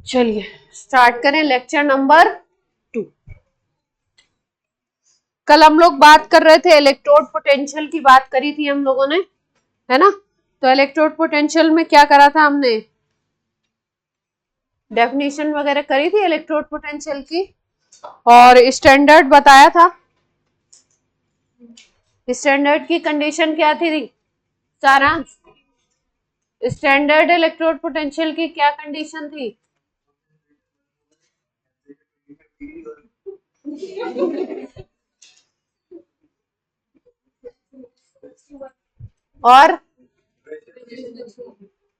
चलिए स्टार्ट करें lecture number 2। कल हम लोग बात कर रहे थे, इलेक्ट्रोड पोटेंशियल की बात करी थी हम लोगों ने, है ना। तो इलेक्ट्रोड पोटेंशियल में क्या करा था हमने, डेफिनेशन वगैरह करी थी इलेक्ट्रोड पोटेंशियल की, और स्टैंडर्ड बताया था। स्टैंडर्ड की कंडीशन क्या थी सारांश? स्टैंडर्ड इलेक्ट्रोड पोटेंशियल की क्या कंडीशन थी? और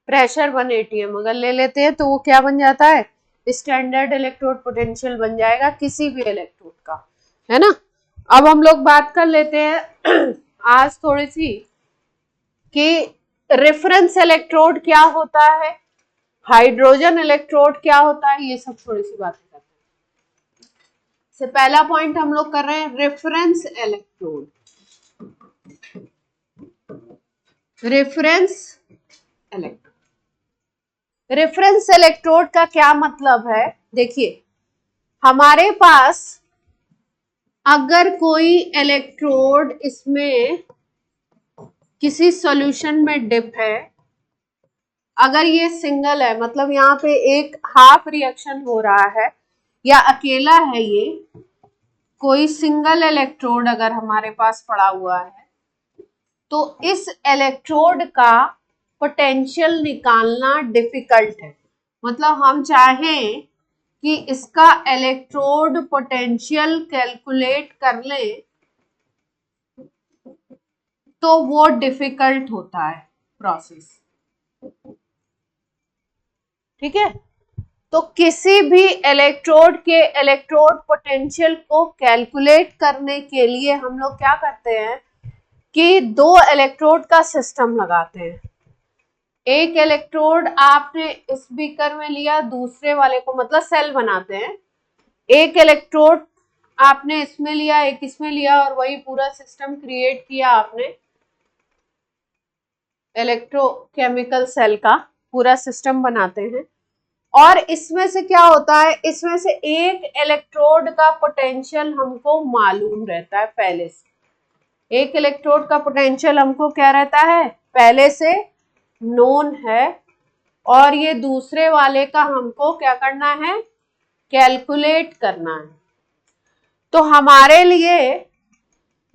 प्रेशर 1 atm अगर ले लेते हैं तो वो क्या बन जाता है, स्टैंडर्ड इलेक्ट्रोड पोटेंशियल बन जाएगा किसी भी इलेक्ट्रोड का, है ना। अब हम लोग बात कर लेते हैं आज थोड़ी सी कि रेफरेंस इलेक्ट्रोड क्या होता है, हाइड्रोजन इलेक्ट्रोड क्या होता है, ये सब थोड़ी सी बातें करते हैं। से पहला पॉइंट हम लोग कर रहे हैं reference electrode. Reference electrode, reference electrode का क्या मतलब है? देखिए, हमारे पास अगर कोई इलेक्ट्रोड इसमें किसी सॉल्यूशन में डिप है, अगर ये सिंगल है, मतलब यहाँ पे एक हाफ रिएक्शन हो रहा है या अकेला है, ये कोई सिंगल इलेक्ट्रोड अगर हमारे पास पड़ा हुआ है, तो इस इलेक्ट्रोड का पोटेंशियल निकालना डिफिकल्ट है। मतलब हम चाहें कि इसका इलेक्ट्रोड पोटेंशियल कैलकुलेट कर ले तो वो डिफिकल्ट होता है प्रोसेस, ठीक है। तो किसी भी इलेक्ट्रोड के इलेक्ट्रोड पोटेंशियल को कैलकुलेट करने के लिए हम लोग क्या करते हैं कि दो इलेक्ट्रोड का सिस्टम लगाते हैं। एक इलेक्ट्रोड आपने इस बीकर में लिया, दूसरे वाले को, मतलब सेल बनाते हैं, एक इलेक्ट्रोड आपने इसमें लिया, एक इसमें लिया, और वही पूरा सिस्टम क्रिएट किया आपने, इलेक्ट्रोकेमिकल सेल का पूरा सिस्टम बनाते हैं। और इसमें से क्या होता है, इसमें से एक इलेक्ट्रोड का पोटेंशियल हमको मालूम रहता है पहले से। एक इलेक्ट्रोड का पोटेंशियल हमको क्या रहता है, पहले से नोन है, और ये दूसरे वाले का हमको क्या करना है, कैलकुलेट करना है। तो हमारे लिए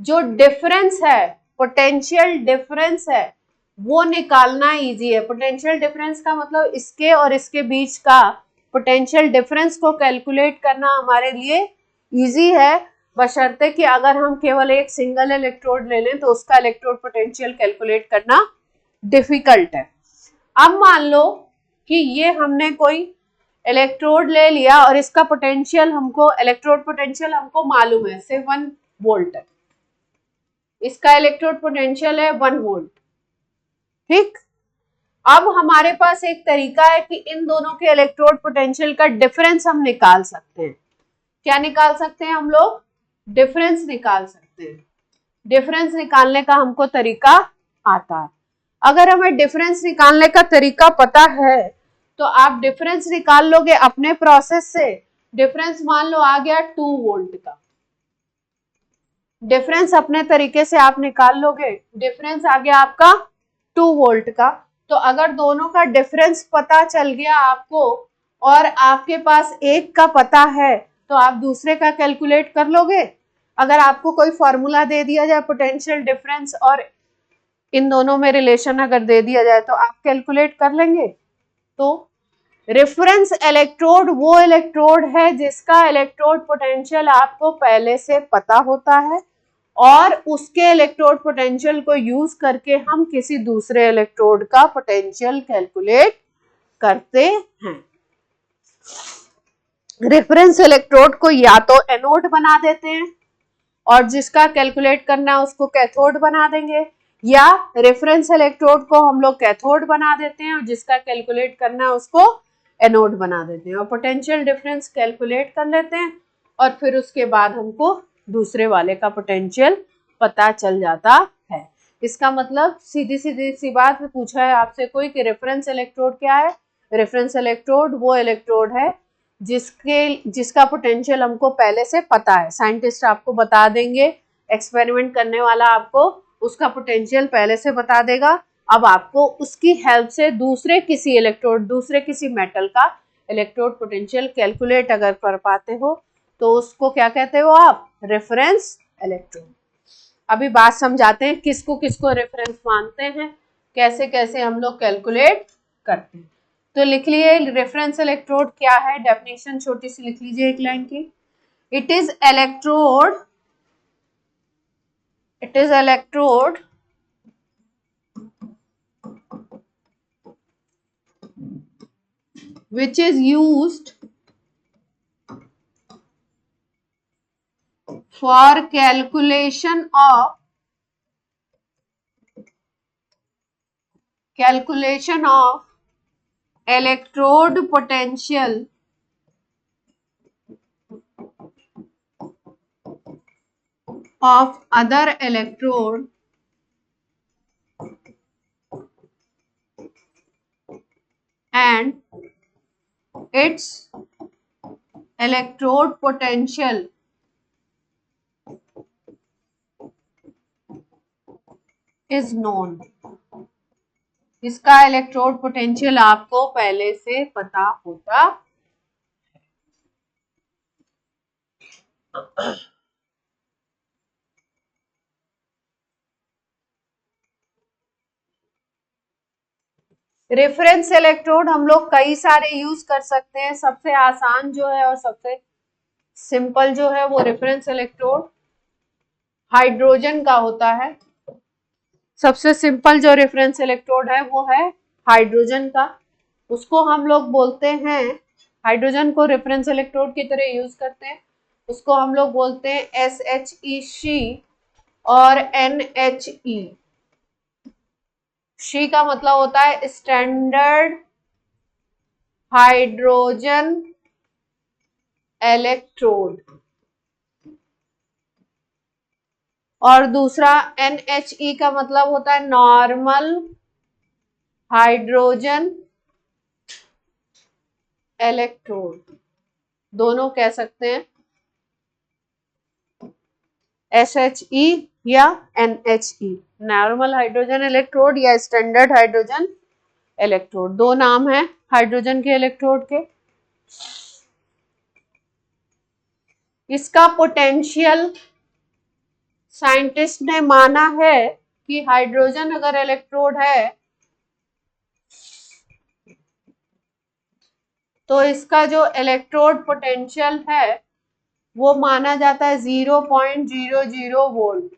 जो डिफरेंस है, पोटेंशियल डिफरेंस है, वो निकालना इजी है। पोटेंशियल डिफरेंस का मतलब इसके और इसके बीच का पोटेंशियल डिफरेंस को कैलकुलेट करना हमारे लिए इजी है, बशर्ते कि अगर हम केवल एक सिंगल इलेक्ट्रोड ले लें तो उसका इलेक्ट्रोड पोटेंशियल कैलकुलेट करना डिफिकल्ट है। अब मान लो कि ये हमने कोई इलेक्ट्रोड ले लिया और इसका पोटेंशियल हमको, इलेक्ट्रोड पोटेंशियल हमको मालूम है, से 1 वोल्ट है, इसका इलेक्ट्रोड पोटेंशियल है 1 वोल्ट, ठीक। अब हमारे पास एक तरीका है कि इन दोनों के इलेक्ट्रोड पोटेंशियल का डिफरेंस हम निकाल सकते हैं। क्या निकाल सकते हैं हम लोग? डिफरेंस निकाल सकते हैं। डिफरेंस निकालने का हमको तरीका आता है। अगर हमें डिफरेंस निकालने का तरीका पता है तो आप डिफरेंस निकाल लोगे अपने प्रोसेस से। डिफरेंस मान लो आ गया 2 वोल्ट का, डिफरेंस अपने तरीके से आप निकाल लोगे, डिफरेंस आ गया आपका 2 वोल्ट का। तो अगर दोनों का डिफरेंस पता चल गया आपको और आपके पास एक का पता है तो आप दूसरे का कैलकुलेट कर लोगे। अगर आपको कोई फॉर्मूला दे दिया जाए पोटेंशियल डिफरेंस और इन दोनों में रिलेशन अगर दे दिया जाए तो आप कैलकुलेट कर लेंगे। तो रेफरेंस इलेक्ट्रोड वो इलेक्ट्रोड है जिसका इलेक्ट्रोड पोटेंशियल आपको पहले से पता होता है और उसके इलेक्ट्रोड पोटेंशियल को यूज करके हम किसी दूसरे इलेक्ट्रोड का पोटेंशियल कैलकुलेट करते हैं। रेफरेंस इलेक्ट्रोड को या तो एनोड बना देते हैं और जिसका कैलकुलेट करना है उसको कैथोड बना देंगे, या रेफरेंस इलेक्ट्रोड को हम लोग कैथोड बना देते हैं और जिसका कैलकुलेट करना है उसको एनोड बना देते हैं और पोटेंशियल डिफरेंस कैलकुलेट कर लेते हैं और फिर उसके बाद हमको दूसरे वाले का पोटेंशियल पता चल जाता है। इसका मतलब सीधी सीधी सी बात पूछा है आपसे कोई कि रेफरेंस इलेक्ट्रोड क्या है। रेफरेंस इलेक्ट्रोड वो इलेक्ट्रोड है जिसका पोटेंशियल हमको पहले से पता है, साइंटिस्ट आपको बता देंगे, एक्सपेरिमेंट करने वाला आपको उसका पोटेंशियल पहले से बता देगा। अब आपको उसकी हेल्प से दूसरे किसी मेटल का इलेक्ट्रोड पोटेंशियल कैलकुलेट अगर कर पाते हो तो उसको क्या कहते हो आप, रेफरेंस इलेक्ट्रोड। अभी बात समझाते हैं किसको किसको रेफरेंस मानते हैं, कैसे कैसे हम लोग कैलकुलेट करते हैं। तो लिख लिए रेफरेंस इलेक्ट्रोड क्या है, डेफिनेशन छोटी सी लिख लीजिए एक लाइन की। It is electrode which is used for calculation of electrode potential of other electrode and its electrode potential is known। इसका इलेक्ट्रोड पोटेंशियल आपको पहले से पता होता। रेफरेंस इलेक्ट्रोड हम लोग कई सारे यूज कर सकते हैं। सबसे आसान जो है और सबसे सिंपल जो है वो रेफरेंस इलेक्ट्रोड हाइड्रोजन का होता है। सबसे सिंपल जो रेफरेंस इलेक्ट्रोड है वो है हाइड्रोजन का। उसको हम लोग बोलते हैं, हाइड्रोजन को रेफरेंस इलेक्ट्रोड की तरह यूज करते हैं, उसको हम लोग बोलते हैं SHE और NHE। शी का मतलब होता है स्टैंडर्ड हाइड्रोजन इलेक्ट्रोड और दूसरा NHE का मतलब होता है नॉर्मल हाइड्रोजन इलेक्ट्रोड। दोनों कह सकते हैं SHE या NHE, नॉर्मल हाइड्रोजन इलेक्ट्रोड या स्टैंडर्ड हाइड्रोजन इलेक्ट्रोड। दो नाम है हाइड्रोजन के इलेक्ट्रोड के। इसका पोटेंशियल साइंटिस्ट ने माना है कि हाइड्रोजन अगर इलेक्ट्रोड है तो इसका जो इलेक्ट्रोड पोटेंशियल है वो माना जाता है 0.00 वोल्ट।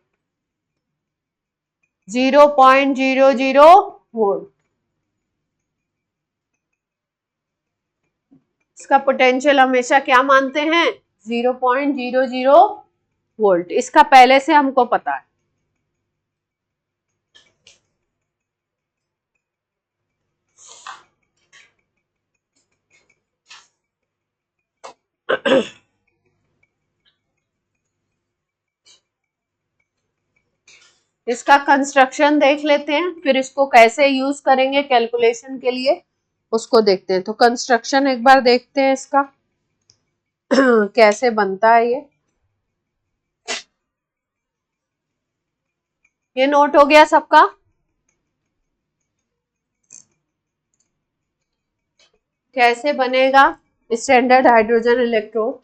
0.00 वोल्ट इसका पोटेंशियल हमेशा क्या मानते हैं, 0.00 वोल्ट। इसका पहले से हमको पता है। इसका कंस्ट्रक्शन देख लेते हैं, फिर इसको कैसे यूज करेंगे कैलकुलेशन के लिए उसको देखते हैं। तो कंस्ट्रक्शन एक बार देखते हैं इसका कैसे बनता है। ये नोट हो गया सबका। कैसे बनेगा स्टैंडर्ड हाइड्रोजन इलेक्ट्रोड।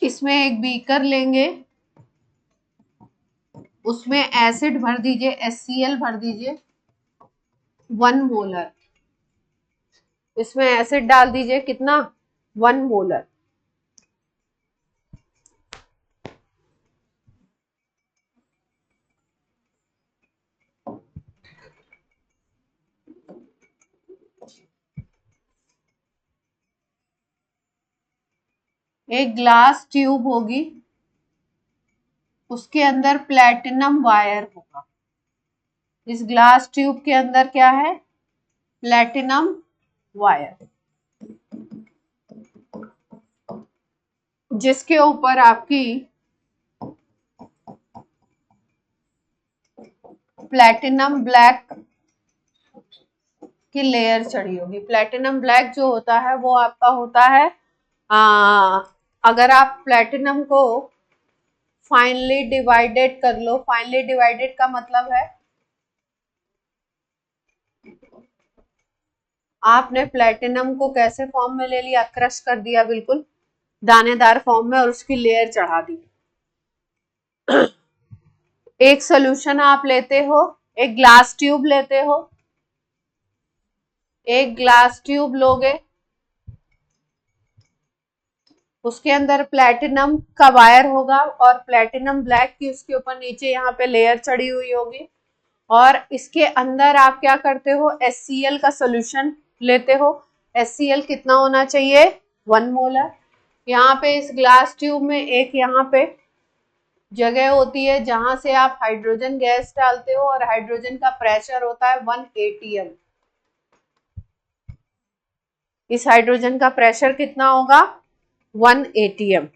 इसमें एक बीकर लेंगे, उसमें एसिड भर दीजिए, HCl भर दीजिए 1 मोलर। इसमें एसिड डाल दीजिए कितना, 1 मोलर। एक ग्लास ट्यूब होगी, उसके अंदर प्लैटिनम वायर होगा। इस ग्लास ट्यूब के अंदर क्या है, प्लैटिनम वायर, जिसके ऊपर आपकी प्लैटिनम ब्लैक की लेयर चढ़ी होगी। प्लैटिनम ब्लैक जो होता है वो आपका होता है अगर आप प्लैटिनम को फाइनली डिवाइडेड कर लो, फाइनली डिवाइडेड का मतलब है आपने प्लैटिनम को कैसे फॉर्म में ले लिया, क्रश कर दिया बिल्कुल दानेदार फॉर्म में और उसकी लेयर चढ़ा दी। एक सोल्यूशन आप लेते हो, एक ग्लास ट्यूब लेते हो, एक ग्लास ट्यूब लोगे, उसके अंदर प्लैटिनम का वायर होगा और प्लैटिनम ब्लैक की उसके ऊपर नीचे यहाँ पे लेयर चढ़ी हुई होगी, और इसके अंदर आप क्या करते हो, HCl का सोल्यूशन लेते हो। HCl कितना होना चाहिए, 1 मोलर। यहाँ पे इस ग्लास ट्यूब में एक यहाँ पे जगह होती है जहां से आप हाइड्रोजन गैस डालते हो और हाइड्रोजन का प्रेशर होता है 1 atm। इस हाइड्रोजन का प्रेशर कितना होगा, 1 atm।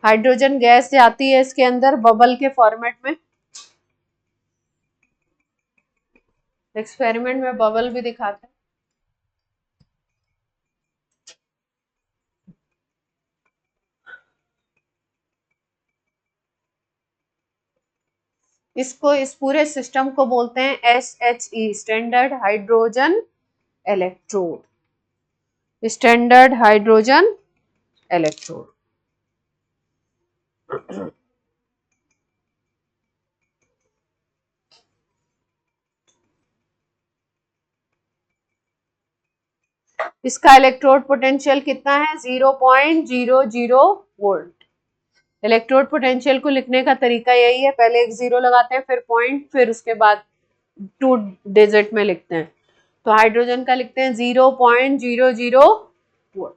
हाइड्रोजन गैस जाती है इसके अंदर बबल के फॉर्मेट में। एक्सपेरिमेंट में बबल भी दिखाते हैं। इसको, इस पूरे सिस्टम को बोलते हैं SHE, standard hydrogen electrode, standard hydrogen electrode. इसका इलेक्ट्रोड पोटेंशियल कितना है, 0.00 वोल्ट। इलेक्ट्रोड पोटेंशियल को लिखने का तरीका यही है, पहले एक 0 लगाते हैं, फिर पॉइंट, फिर उसके बाद 2 डिजिट में लिखते हैं। तो हाइड्रोजन का लिखते हैं 0.00 वोल्ट।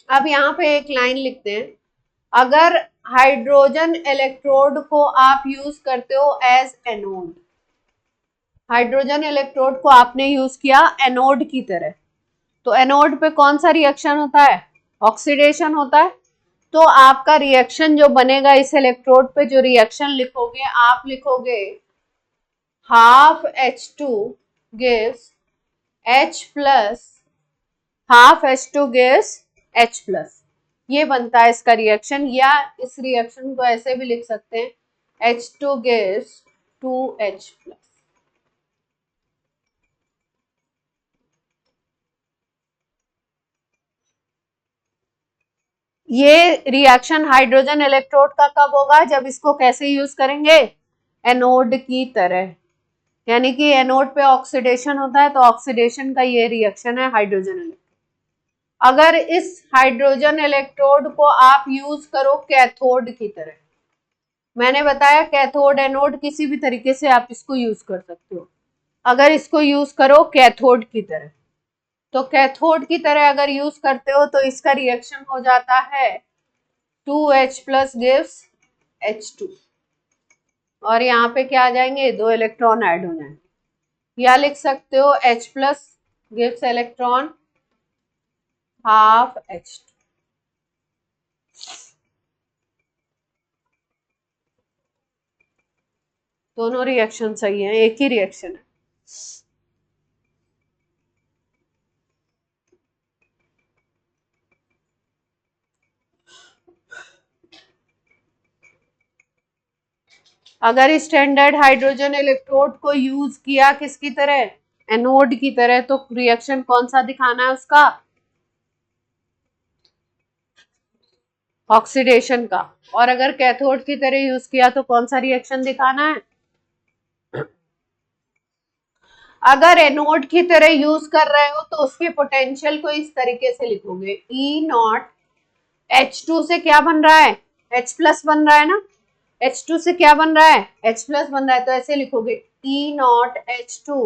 अब यहाँ पे एक लाइन लिखते हैं, अगर हाइड्रोजन इलेक्ट्रोड को आप यूज करते हो एज एनोड, हाइड्रोजन इलेक्ट्रोड को आपने यूज किया एनोड की तरह, तो एनोड पे कौन सा रिएक्शन होता है, ऑक्सीडेशन होता है। तो आपका रिएक्शन जो बनेगा इस इलेक्ट्रोड पे, जो रिएक्शन लिखोगे आप लिखोगे half H2 gives H plus, half H2 gives H plus, ये बनता है इसका रिएक्शन। या इस रिएक्शन को ऐसे भी लिख सकते हैं H2 gives 2H प्लस। ये रिएक्शन हाइड्रोजन इलेक्ट्रोड का कब होगा, जब इसको कैसे यूज करेंगे, एनोड की तरह, यानी कि एनोड पे ऑक्सीडेशन होता है तो ऑक्सीडेशन का ये रिएक्शन है हाइड्रोजन इलेक्ट्रोड। अगर इस हाइड्रोजन इलेक्ट्रोड को आप यूज करो कैथोड की तरह, मैंने बताया कैथोड एनोड किसी भी तरीके से आप इसको यूज कर सकते हो, अगर इसको यूज करो कैथोड की तरह, तो कैथोड की तरह अगर यूज करते हो तो इसका रिएक्शन हो जाता है 2H प्लस गिव्स H2, और यहाँ पे क्या आ जाएंगे, 2 इलेक्ट्रॉन ऐड हो जाएंगे। या लिख सकते हो H plus gives electron half H2। दोनों रिएक्शन सही है, एक ही रिएक्शन है। अगर स्टैंडर्ड हाइड्रोजन इलेक्ट्रोड को यूज किया किसकी तरह, एनोड की तरह, तो रिएक्शन कौन सा दिखाना है उसका, ऑक्सीडेशन का। और अगर कैथोड की तरह यूज किया तो कौन सा रिएक्शन दिखाना है, अगर एनोड की तरह यूज कर रहे हो तो उसके पोटेंशियल को इस तरीके से लिखोगे E0 H2 से क्या बन रहा है, H प्लस बन रहा है ना, H2 से क्या बन रहा है, H प्लस बन रहा है, तो ऐसे लिखोगे E nought H2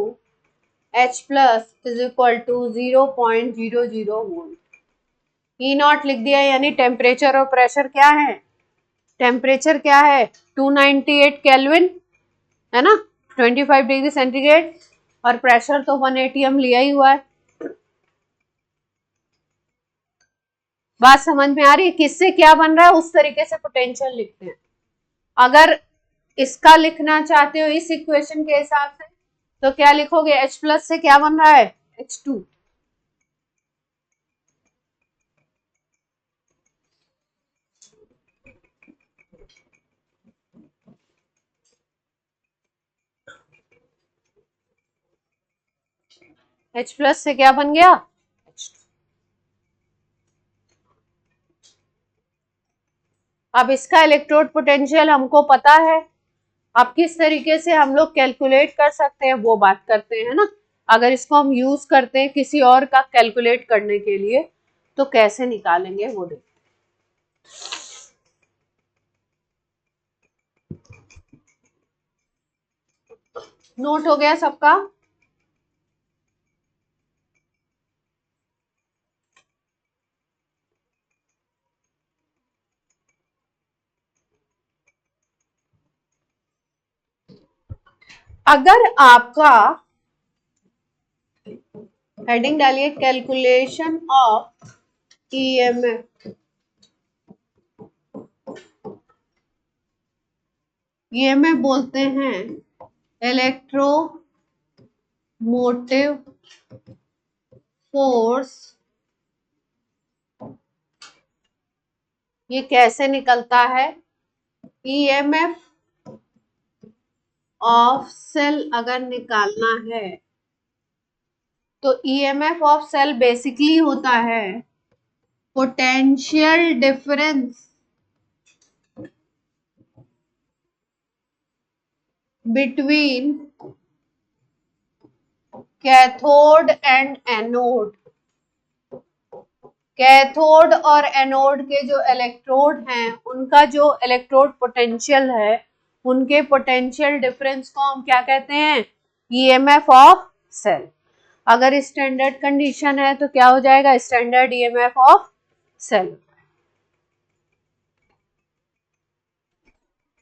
H plus is equal to 0.00 volt. E nought लिख दिया, यानी टेम्परेचर और प्रेशर क्या है, टेम्परेचर क्या है 298 केल्विन है ना, 25 डिग्री सेंटीग्रेड, और प्रेशर तो 180 हम लिया ही हुआ है। बात समझ में आ रही है, किससे क्या बन रहा है उस तरीके से पोटेंशियल लिखते हैं। अगर इसका लिखना चाहते हो इस इक्वेशन के हिसाब से तो क्या लिखोगे, H प्लस से क्या बन रहा है H2, H प्लस से क्या बन गया H2। अब इसका इलेक्ट्रोड पोटेंशियल हमको पता है, अब किस तरीके से हम लोग कैलकुलेट कर सकते हैं वो बात करते हैं ना। अगर इसको हम यूज करते हैं किसी और का कैलकुलेट करने के लिए तो कैसे निकालेंगे वो देखते हैं। नोट हो गया सबका? अगर आपका हेडिंग डालिए कैलकुलेशन ऑफ ईएमएफ, ईएमएफ बोलते हैं इलेक्ट्रोमोटिव फोर्स, ये कैसे निकलता है, ईएमएफ ऑफ सेल अगर निकालना है तो ईएमएफ ऑफ सेल बेसिकली होता है potential difference between cathode and anode. Cathode और एनोड के जो इलेक्ट्रोड हैं उनका जो इलेक्ट्रोड पोटेंशियल है, उनके पोटेंशियल डिफरेंस को हम क्या कहते हैं, ईएमएफ ऑफ सेल। अगर स्टैंडर्ड कंडीशन है तो क्या हो जाएगा, स्टैंडर्ड ईएमएफ ऑफ सेल।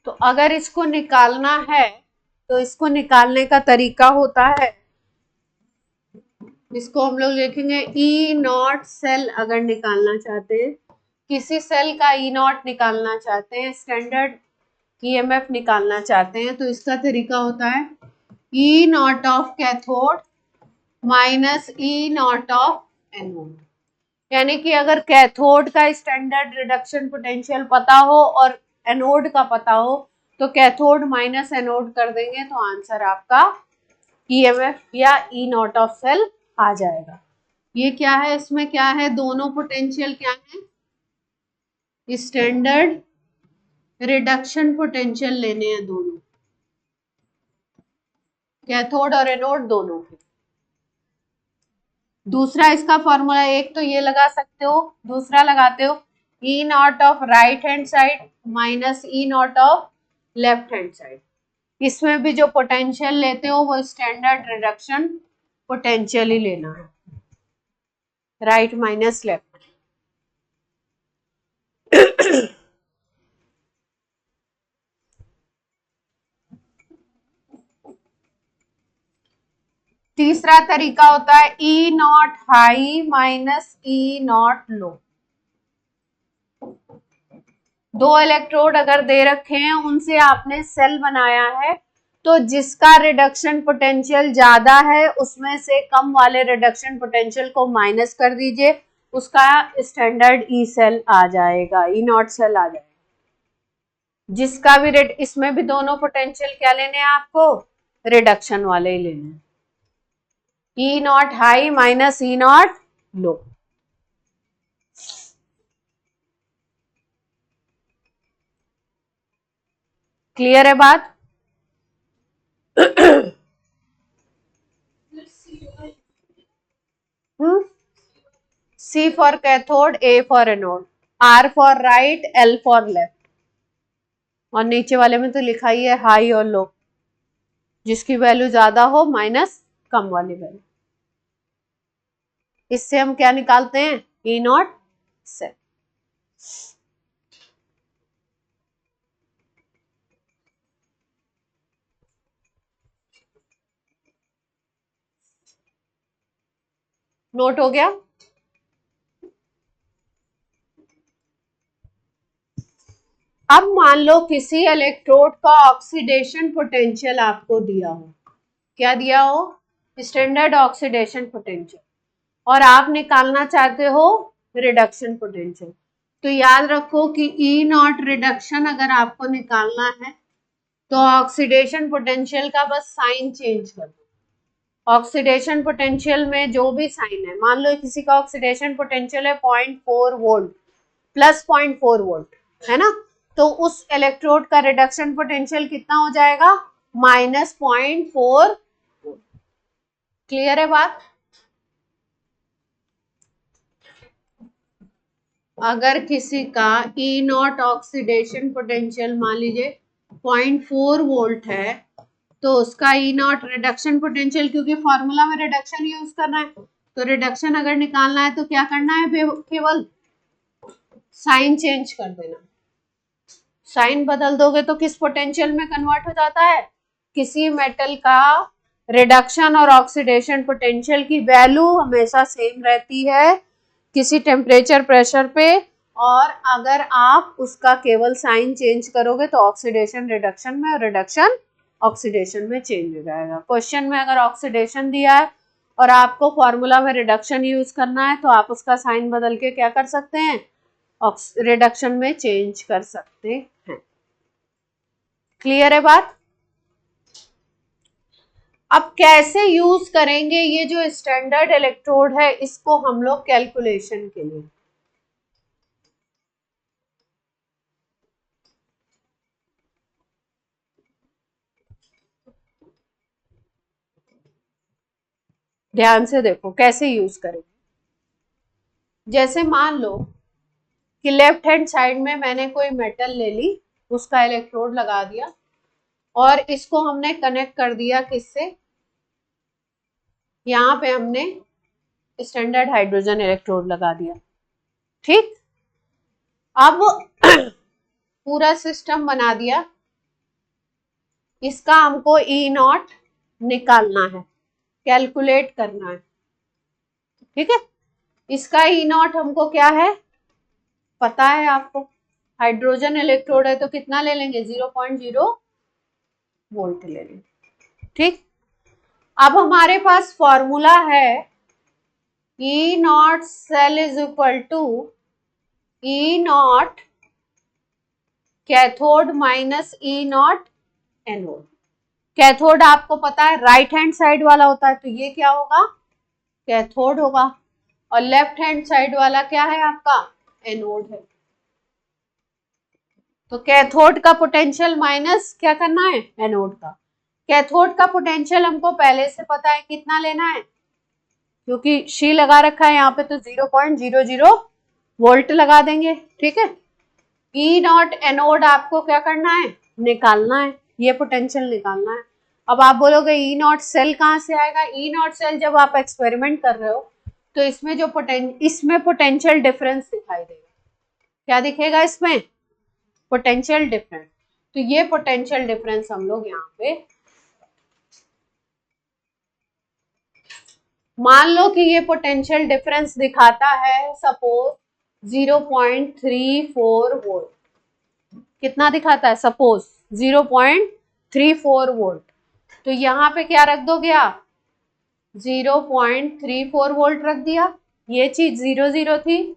तो अगर इसको निकालना है तो इसको निकालने का तरीका होता है, इसको हम लोग लिखेंगे ई नॉट सेल। अगर निकालना चाहते हैं किसी सेल का ई नॉट निकालना चाहते हैं, स्टैंडर्ड ईएमएफ निकालना चाहते हैं, तो इसका तरीका होता है E naught of cathode minus E naught of anode. यानी कि अगर कैथोड का स्टैंडर्ड रिडक्शन पोटेंशियल पता हो और एनोड का पता हो तो कैथोड माइनस एनोड कर देंगे तो आंसर आपका ईएमएफ या ई नॉट ऑफ सेल आ जाएगा। ये क्या है, इसमें क्या है, दोनों पोटेंशियल क्या है, स्टैंडर्ड रिडक्शन पोटेंशियल लेने हैं दोनों, कैथोड और एनोड दोनों के। दूसरा इसका फॉर्मूला, एक तो ये लगा सकते हो, दूसरा लगाते हो E naught of right hand side minus E naught of left hand side. इसमें भी जो पोटेंशियल लेते हो वो स्टैंडर्ड रिडक्शन पोटेंशियल ही लेना है, राइट माइनस लेफ्ट। तीसरा तरीका होता है E naught high minus E naught low. दो इलेक्ट्रोड अगर दे रखे हैं उनसे आपने सेल बनाया है तो जिसका रिडक्शन पोटेंशियल ज्यादा है उसमें से कम वाले रिडक्शन पोटेंशियल को माइनस कर दीजिए, उसका स्टैंडर्ड ई सेल आ जाएगा, ई नॉट सेल आ जाएगा। जिसका भी रेड, इसमें भी दोनों पोटेंशियल क्या लेने हैं आपको, रिडक्शन वाले ही लेने हैं, E naught high minus E naught low. Clear है बात? C for cathode, A for anode, R for right, L for left. और नीचे वाले में तो लिखा ही है हाई और लो, जिसकी वैल्यू ज्यादा हो माइनस कम वाली वैल्यू। इससे हम क्या निकालते हैं, ई नॉट सेल। नोट हो गया। अब मान लो किसी इलेक्ट्रोड का ऑक्सीडेशन पोटेंशियल आपको दिया हो, क्या दिया हो, स्टैंडर्ड ऑक्सीडेशन पोटेंशियल, और आप निकालना चाहते हो रिडक्शन पोटेंशियल। तो याद रखो कि ई नॉट रिडक्शन अगर आपको निकालना है तो ऑक्सीडेशन पोटेंशियल का बस साइन चेंज कर दो। ऑक्सीडेशन पोटेंशियल में जो भी साइन है, मान लो किसी का ऑक्सीडेशन पोटेंशियल है 0.4 वोल्ट प्लस 0.4 वोल्ट, है ना, तो उस इलेक्ट्रोड का रिडक्शन पोटेंशियल कितना हो जाएगा, माइनस 0.4। क्लियर है बात। अगर किसी का ई नॉट ऑक्सीडेशन पोटेंशियल मान लीजिए 0.4 वोल्ट है, तो उसका ई नॉट रिडक्शन पोटेंशियल, क्योंकि फॉर्मूला में रिडक्शन यूज करना है, तो रिडक्शन अगर निकालना है तो क्या करना है, केवल साइन चेंज कर देना। साइन बदल दोगे तो किस पोटेंशियल में कन्वर्ट हो जाता है, किसी मेटल का रिडक्शन और ऑक्सीडेशन पोटेंशियल की वैल्यू हमेशा सेम रहती है किसी टेम्परेचर प्रेशर पे, और अगर आप उसका केवल साइन चेंज करोगे तो ऑक्सीडेशन रिडक्शन में और रिडक्शन ऑक्सीडेशन में चेंज हो जाएगा। क्वेश्चन में अगर ऑक्सीडेशन दिया है और आपको फॉर्मूला में रिडक्शन यूज करना है तो आप उसका साइन बदल के क्या कर सकते हैं, रिडक्शन में चेंज कर सकते हैं। क्लियर है बात। अब कैसे यूज करेंगे ये जो स्टैंडर्ड इलेक्ट्रोड है, इसको हम लोग कैलकुलेशन के लिए, ध्यान से देखो कैसे यूज करेंगे। जैसे मान लो कि लेफ्ट हैंड साइड में मैंने कोई मेटल ले ली, उसका इलेक्ट्रोड लगा दिया और इसको हमने कनेक्ट कर दिया किससे, यहाँ पे हमने स्टैंडर्ड हाइड्रोजन इलेक्ट्रोड लगा दिया। ठीक, अब पूरा सिस्टम बना दिया, इसका हमको ई नॉट निकालना है, कैलकुलेट करना है। ठीक है, इसका ई नॉट हमको क्या है पता है आपको, हाइड्रोजन इलेक्ट्रोड है तो कितना ले लेंगे, 0.0 वोल्ट ले लेंगे। ठीक, अब हमारे पास फॉर्मूला है E naught cell is equal to E naught cathode minus E naught anode. Cathode आपको पता है राइट हैंड साइड वाला होता है, तो ये क्या होगा, कैथोड होगा, और लेफ्ट हैंड साइड वाला क्या है आपका, एनोड है। तो कैथोड का पोटेंशियल माइनस क्या करना है, एनोड का। कैथोड का पोटेंशियल हमको पहले से पता है कितना लेना है, क्योंकि शी लगा रखा है यहाँ पे, तो 0.00 वोल्ट लगा देंगे। ठीक है, ई नॉट एनोड आपको क्या करना है, निकालना है, ये पोटेंशियल निकालना है। अब आप बोलोगे ई नॉट सेल कहाँ से आएगा, ई नॉट सेल जब आप एक्सपेरिमेंट कर रहे हो तो इसमें जो इसमें पोटेंशियल डिफरेंस दिखाई देगा। क्या दिखेगा इसमें, पोटेंशियल डिफरेंस। तो ये पोटेंशियल डिफरेंस हम लोग यहाँ पे मान लो कि ये पोटेंशियल डिफरेंस दिखाता है सपोज 0.34 वोल्ट। कितना दिखाता है, सपोज 0.34 वोल्ट। तो यहाँ पे क्या रख दोगे आप, 0.34 वोल्ट रख दिया, ये चीज 0 थी।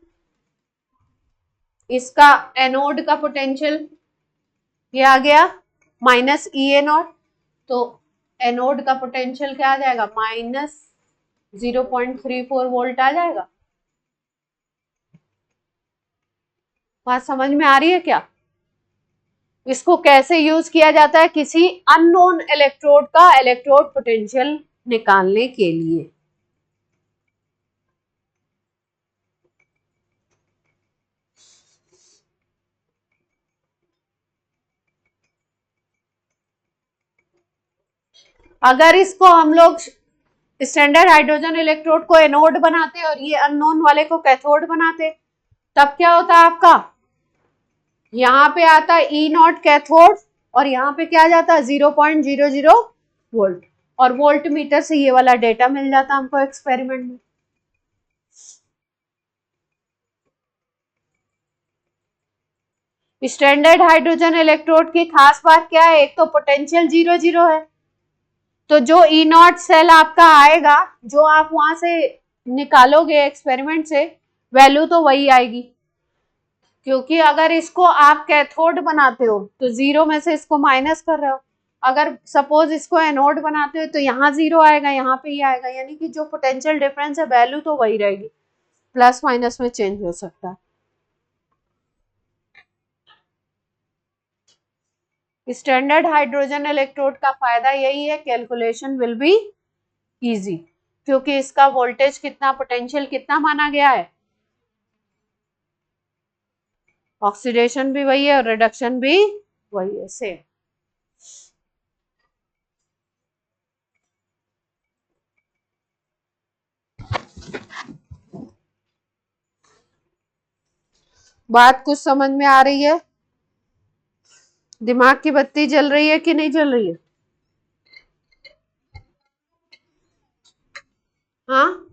इसका एनोड का पोटेंशियल ये आ गया माइनस ई ए नॉट, तो एनोड का पोटेंशियल क्या आ जाएगा, माइनस 0.34 वोल्ट आ जाएगा। बात समझ में आ रही है क्या। इसको कैसे यूज किया जाता है, किसी अननोन इलेक्ट्रोड का इलेक्ट्रोड पोटेंशियल निकालने के लिए। अगर इसको हम लोग स्टैंडर्ड हाइड्रोजन इलेक्ट्रोड को एनोड बनाते और ये अननोन वाले को कैथोड बनाते, तब क्या होता है आपका, यहाँ पे आता ई नॉट कैथोड और यहाँ पे क्या जाता है 0.00 वोल्ट, और वोल्ट मीटर से ये वाला डेटा मिल जाता हमको एक्सपेरिमेंट में। स्टैंडर्ड हाइड्रोजन इलेक्ट्रोड की खास बात क्या है, एक तो पोटेंशियल 0 है, तो जो ई नॉट सेल आपका आएगा, जो आप वहां से निकालोगे एक्सपेरिमेंट से, वैल्यू तो वही आएगी, क्योंकि अगर इसको आप कैथोड बनाते हो तो 0 में से इसको माइनस कर रहे हो, अगर सपोज इसको एनोड बनाते हो तो यहाँ 0 आएगा, यहाँ पे ही आएगा, यानी कि जो पोटेंशियल डिफरेंस है वैल्यू तो वही रहेगी, प्लस माइनस में चेंज हो सकता है। स्टैंडर्ड हाइड्रोजन इलेक्ट्रोड का फायदा यही है, कैलकुलेशन विल बी इजी, क्योंकि इसका वोल्टेज कितना, पोटेंशियल कितना माना गया है, ऑक्सीडेशन भी वही है और रिडक्शन भी वही है, सेम। बात कुछ समझ में आ रही है, दिमाग की बत्ती जल रही है कि नहीं जल रही है? हाँ,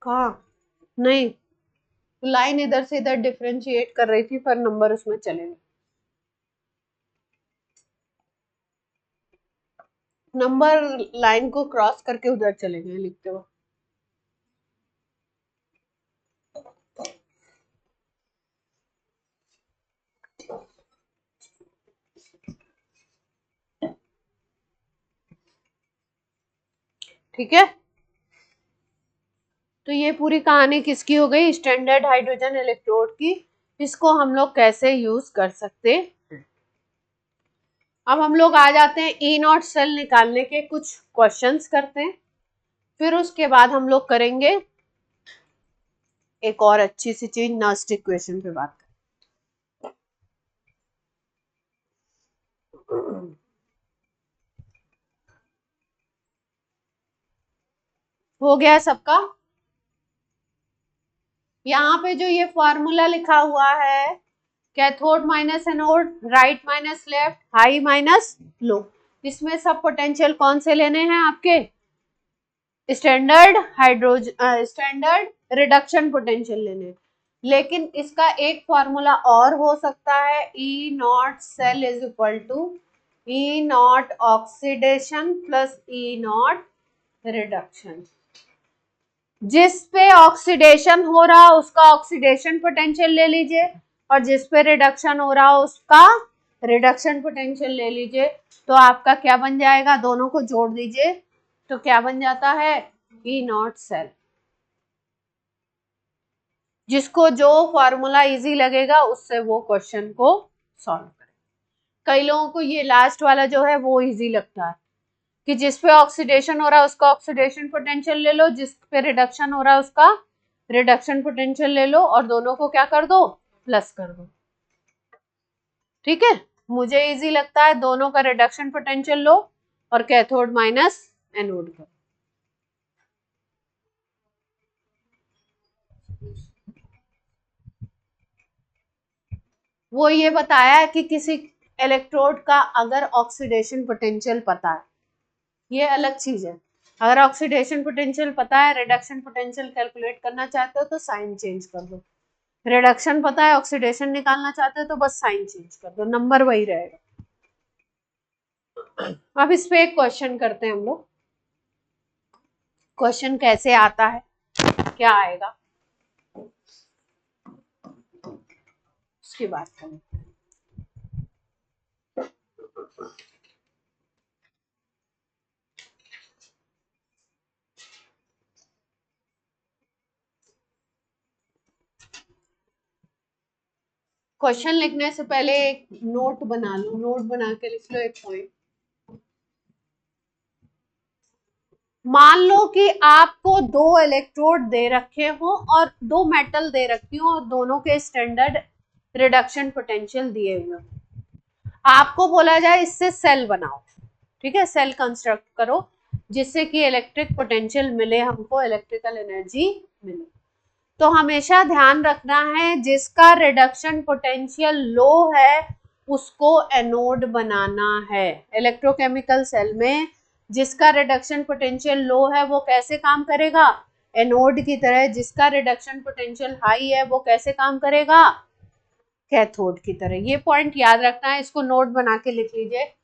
कहा नहीं, लाइन इधर से इधर डिफरेंशिएट कर रही थी पर नंबर उसमें चले गए, नंबर लाइन को क्रॉस करके उधर चले गए लिखते हुए। ठीक है, तो ये पूरी कहानी किसकी हो गई, स्टैंडर्ड हाइड्रोजन इलेक्ट्रोड की, इसको हम लोग कैसे यूज कर सकते हैं। अब हम लोग आ जाते हैं ई नॉट सेल निकालने के कुछ क्वेश्चंस करते हैं, फिर उसके बाद हम लोग करेंगे एक और अच्छी सी चीज, नस्ट इक्वेशन पे बात करें। हो गया सबका? यहाँ पे जो ये फॉर्मूला लिखा हुआ है, cathode minus anode, right minus left, high minus low, इसमें सब पोटेंशियल कौन से लेने हैं आपके, standard hydrogen standard reduction potential लेने। लेकिन इसका एक फॉर्मूला और हो सकता है, E naught cell is equal to E naught oxidation plus E naught reduction. जिस पे ऑक्सीडेशन हो रहा उसका ऑक्सीडेशन पोटेंशियल ले लीजिए, और जिस पे रिडक्शन हो रहा उसका रिडक्शन पोटेंशियल ले लीजिए, तो आपका क्या बन जाएगा, दोनों को जोड़ दीजिए तो क्या बन जाता है, ई नॉट सेल। जिसको जो फॉर्मूला इजी लगेगा उससे वो क्वेश्चन को सॉल्व करें। कई लोगों को ये लास्ट वाला जो है वो इजी लगता है कि जिस पे ऑक्सीडेशन हो रहा है उसका ऑक्सीडेशन पोटेंशियल ले लो, जिस पे रिडक्शन हो रहा है उसका रिडक्शन पोटेंशियल ले लो, और दोनों को क्या कर दो, प्लस कर दो। ठीक है, मुझे इजी लगता है दोनों का रिडक्शन पोटेंशियल लो और कैथोड माइनस एनोड करो। वो ये बताया कि किसी इलेक्ट्रोड का अगर ऑक्सीडेशन पोटेंशियल पता है, ये अलग चीज है, अगर ऑक्सीडेशन पोटेंशियल पता है, रिडक्शन पोटेंशियल कैलकुलेट करना चाहते हो तो साइन चेंज कर दो, रिडक्शन पता है, ऑक्सीडेशन निकालना चाहते हो तो बस साइन चेंज कर दो, नंबर वही रहेगा। अब इस पे एक क्वेश्चन करते हैं हम लोग, क्वेश्चन कैसे आता है, क्या आएगा, उसकी बात करें। क्वेश्चन लिखने से पहले एक नोट बना लो, नोट बना के लिख लो एक पॉइंट। मान लो कि आपको दो इलेक्ट्रोड दे रखे हो और दो मेटल दे रखी हो और दोनों के स्टैंडर्ड रिडक्शन पोटेंशियल दिए हुए हो, आपको बोला जाए इससे सेल बनाओ। ठीक है, सेल कंस्ट्रक्ट करो जिससे कि इलेक्ट्रिक पोटेंशियल मिले, हमको इलेक्ट्रिकल एनर्जी मिले। तो हमेशा ध्यान रखना है जिसका रिडक्शन पोटेंशियल लो है उसको एनोड बनाना है। इलेक्ट्रोकेमिकल सेल में जिसका रिडक्शन पोटेंशियल लो है वो कैसे काम करेगा, एनोड की तरह। जिसका रिडक्शन पोटेंशियल हाई है वो कैसे काम करेगा, कैथोड की तरह। ये पॉइंट याद रखना है, इसको नोट बना के लिख लीजिए।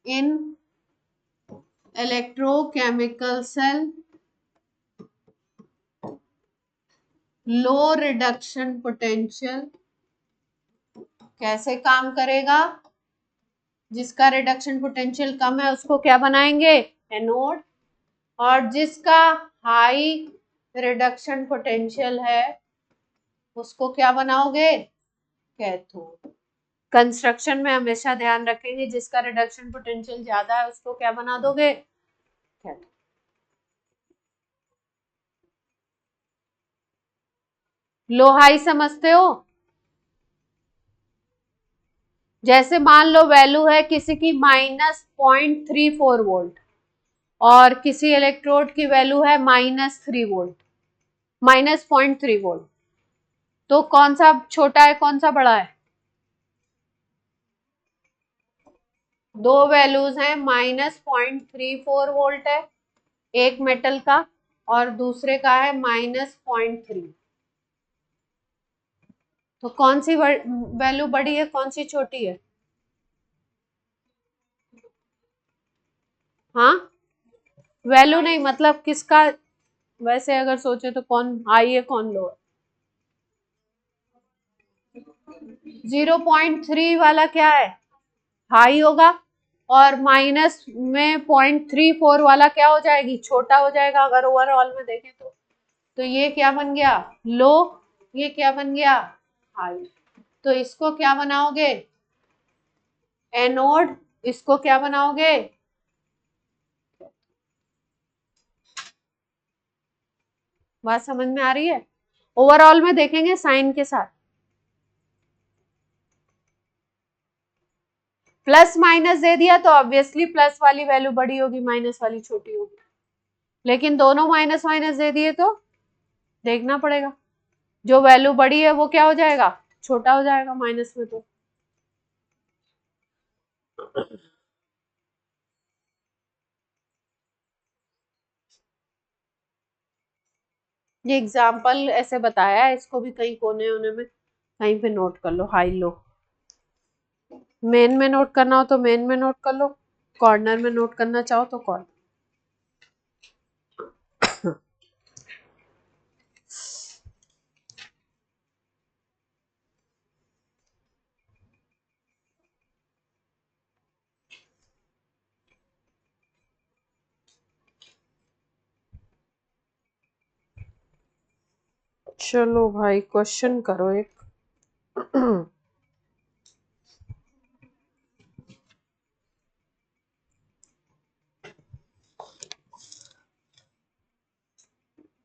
इन इलेक्ट्रोकेमिकल सेल लो रिडक्शन पोटेंशियल कैसे काम करेगा, जिसका रिडक्शन पोटेंशियल कम है उसको क्या बनाएंगे, एनोड। और जिसका हाई रिडक्शन पोटेंशियल है उसको क्या बनाओगे, कैथोड। कंस्ट्रक्शन में हमेशा ध्यान रखेंगे जिसका रिडक्शन पोटेंशियल ज्यादा है उसको क्या बना दोगे, कैथोड। लो हाई समझते हो। जैसे मान लो वैल्यू है किसी की -0.34 वोल्ट और किसी इलेक्ट्रोड की वैल्यू है -3 वोल्ट, -0.3 वोल्ट। तो कौन सा छोटा है कौन सा बड़ा है, दो वैल्यूज हैं, -0.34 वोल्ट है एक मेटल का और दूसरे का है -0.3। तो कौन सी वैल्यू बड़ी है कौन सी छोटी है, हाँ वैल्यू नहीं मतलब किसका, वैसे अगर सोचे तो कौन हाई है कौन लो है। 0.3 वाला क्या है, हाई होगा, और माइनस में 0.34 वाला क्या हो जाएगी, छोटा हो जाएगा अगर ओवरऑल में देखें तो ये क्या बन गया, लो, ये क्या बन गया, हाई। तो इसको क्या बनाओगे, एनोड, इसको क्या बनाओगे, बात समझ में आ रही है। ओवरऑल में देखेंगे साइन के साथ, प्लस माइनस दे दिया तो ऑब्वियसली प्लस वाली वैल्यू बड़ी होगी माइनस वाली छोटी होगी, लेकिन दोनों माइनस माइनस दे दिए तो देखना पड़ेगा, जो वैल्यू बड़ी है वो क्या हो जाएगा, छोटा हो जाएगा माइनस में। तो ये एग्जाम्पल ऐसे बताया है, इसको भी कहीं कोने होने में कहीं पे नोट कर लो, हाई लो। मेन में नोट करना हो तो मेन में नोट कर लो, कॉर्नर में नोट करना चाहो तो कॉर्नर। चलो भाई क्वेश्चन करो एक।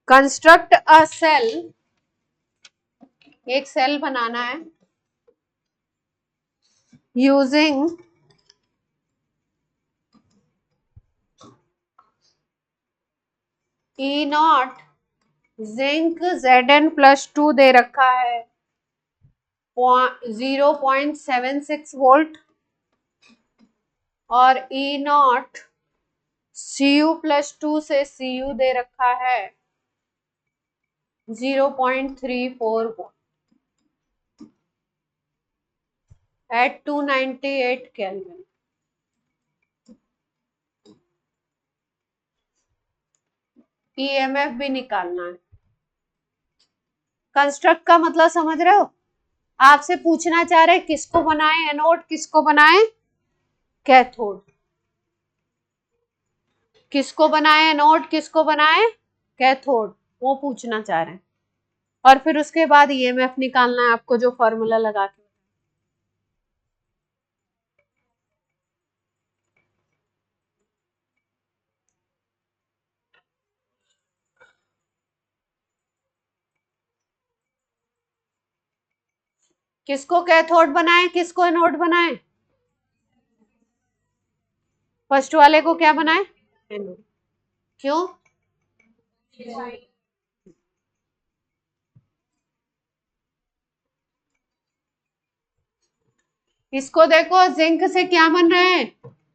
कंस्ट्रक्ट अ सेल, एक सेल बनाना है यूजिंग E0 जिंक Zn+2 दे रखा है 0.76 वोल्ट और E0 Cu+2 से Cu दे रखा है 0.34 वोल्ट एट 298 केल्विन। ईएमएफ भी निकालना है। कंस्ट्रक्ट का मतलब समझ रहे हो, आपसे पूछना चाह रहे किसको बनाए एनोड किसको बनाए कैथोड, किसको बनाए एनोड किसको बनाए कैथोड, वो पूछना चाह रहे हैं। और फिर उसके बाद ईएमएफ निकालना है आपको जो फॉर्मूला लगा के। किसको कैथोड बनाए किसको एनोड बनाए, फर्स्ट वाले को क्या बनाए, एनोड। क्यों? इसको देखो, जिंक से क्या बन रहे हैं,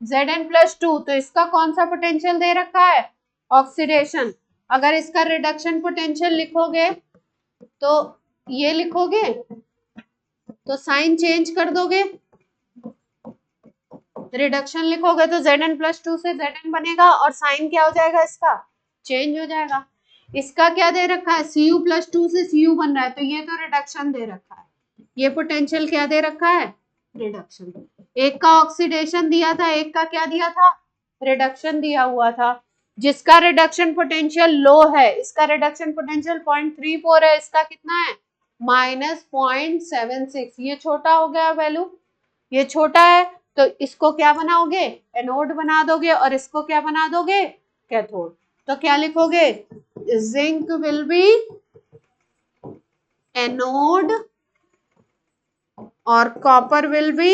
Zn+2, तो इसका कौन सा पोटेंशियल दे रखा है, ऑक्सीडेशन। अगर इसका रिडक्शन पोटेंशियल लिखोगे तो ये लिखोगे, तो साइन चेंज कर दोगे, रिडक्शन लिखोगे तो Zn+2 से Zn बनेगा और साइन क्या हो जाएगा, इसका चेंज हो जाएगा। इसका क्या दे रखा है, Cu+2 से Cu बन रहा है, तो ये तो रिडक्शन दे रखा है, ये पोटेंशियल क्या दे रखा है, रिडक्शन। एक का ऑक्सीडेशन दिया था, एक का क्या दिया था, रिडक्शन दिया हुआ था। जिसका रिडक्शन पोटेंशियल लो है, इसका रिडक्शन पोटेंशियल 0.34 है, इसका कितना है, -0.76। ये छोटा हो गया वैल्यू, ये छोटा है, तो इसको क्या बनाओगे, एनोड बना दोगे, और इसको क्या बना दोगे, कैथोड। तो क्या लिखोगे, जिंक विल बी एनोड और copper will be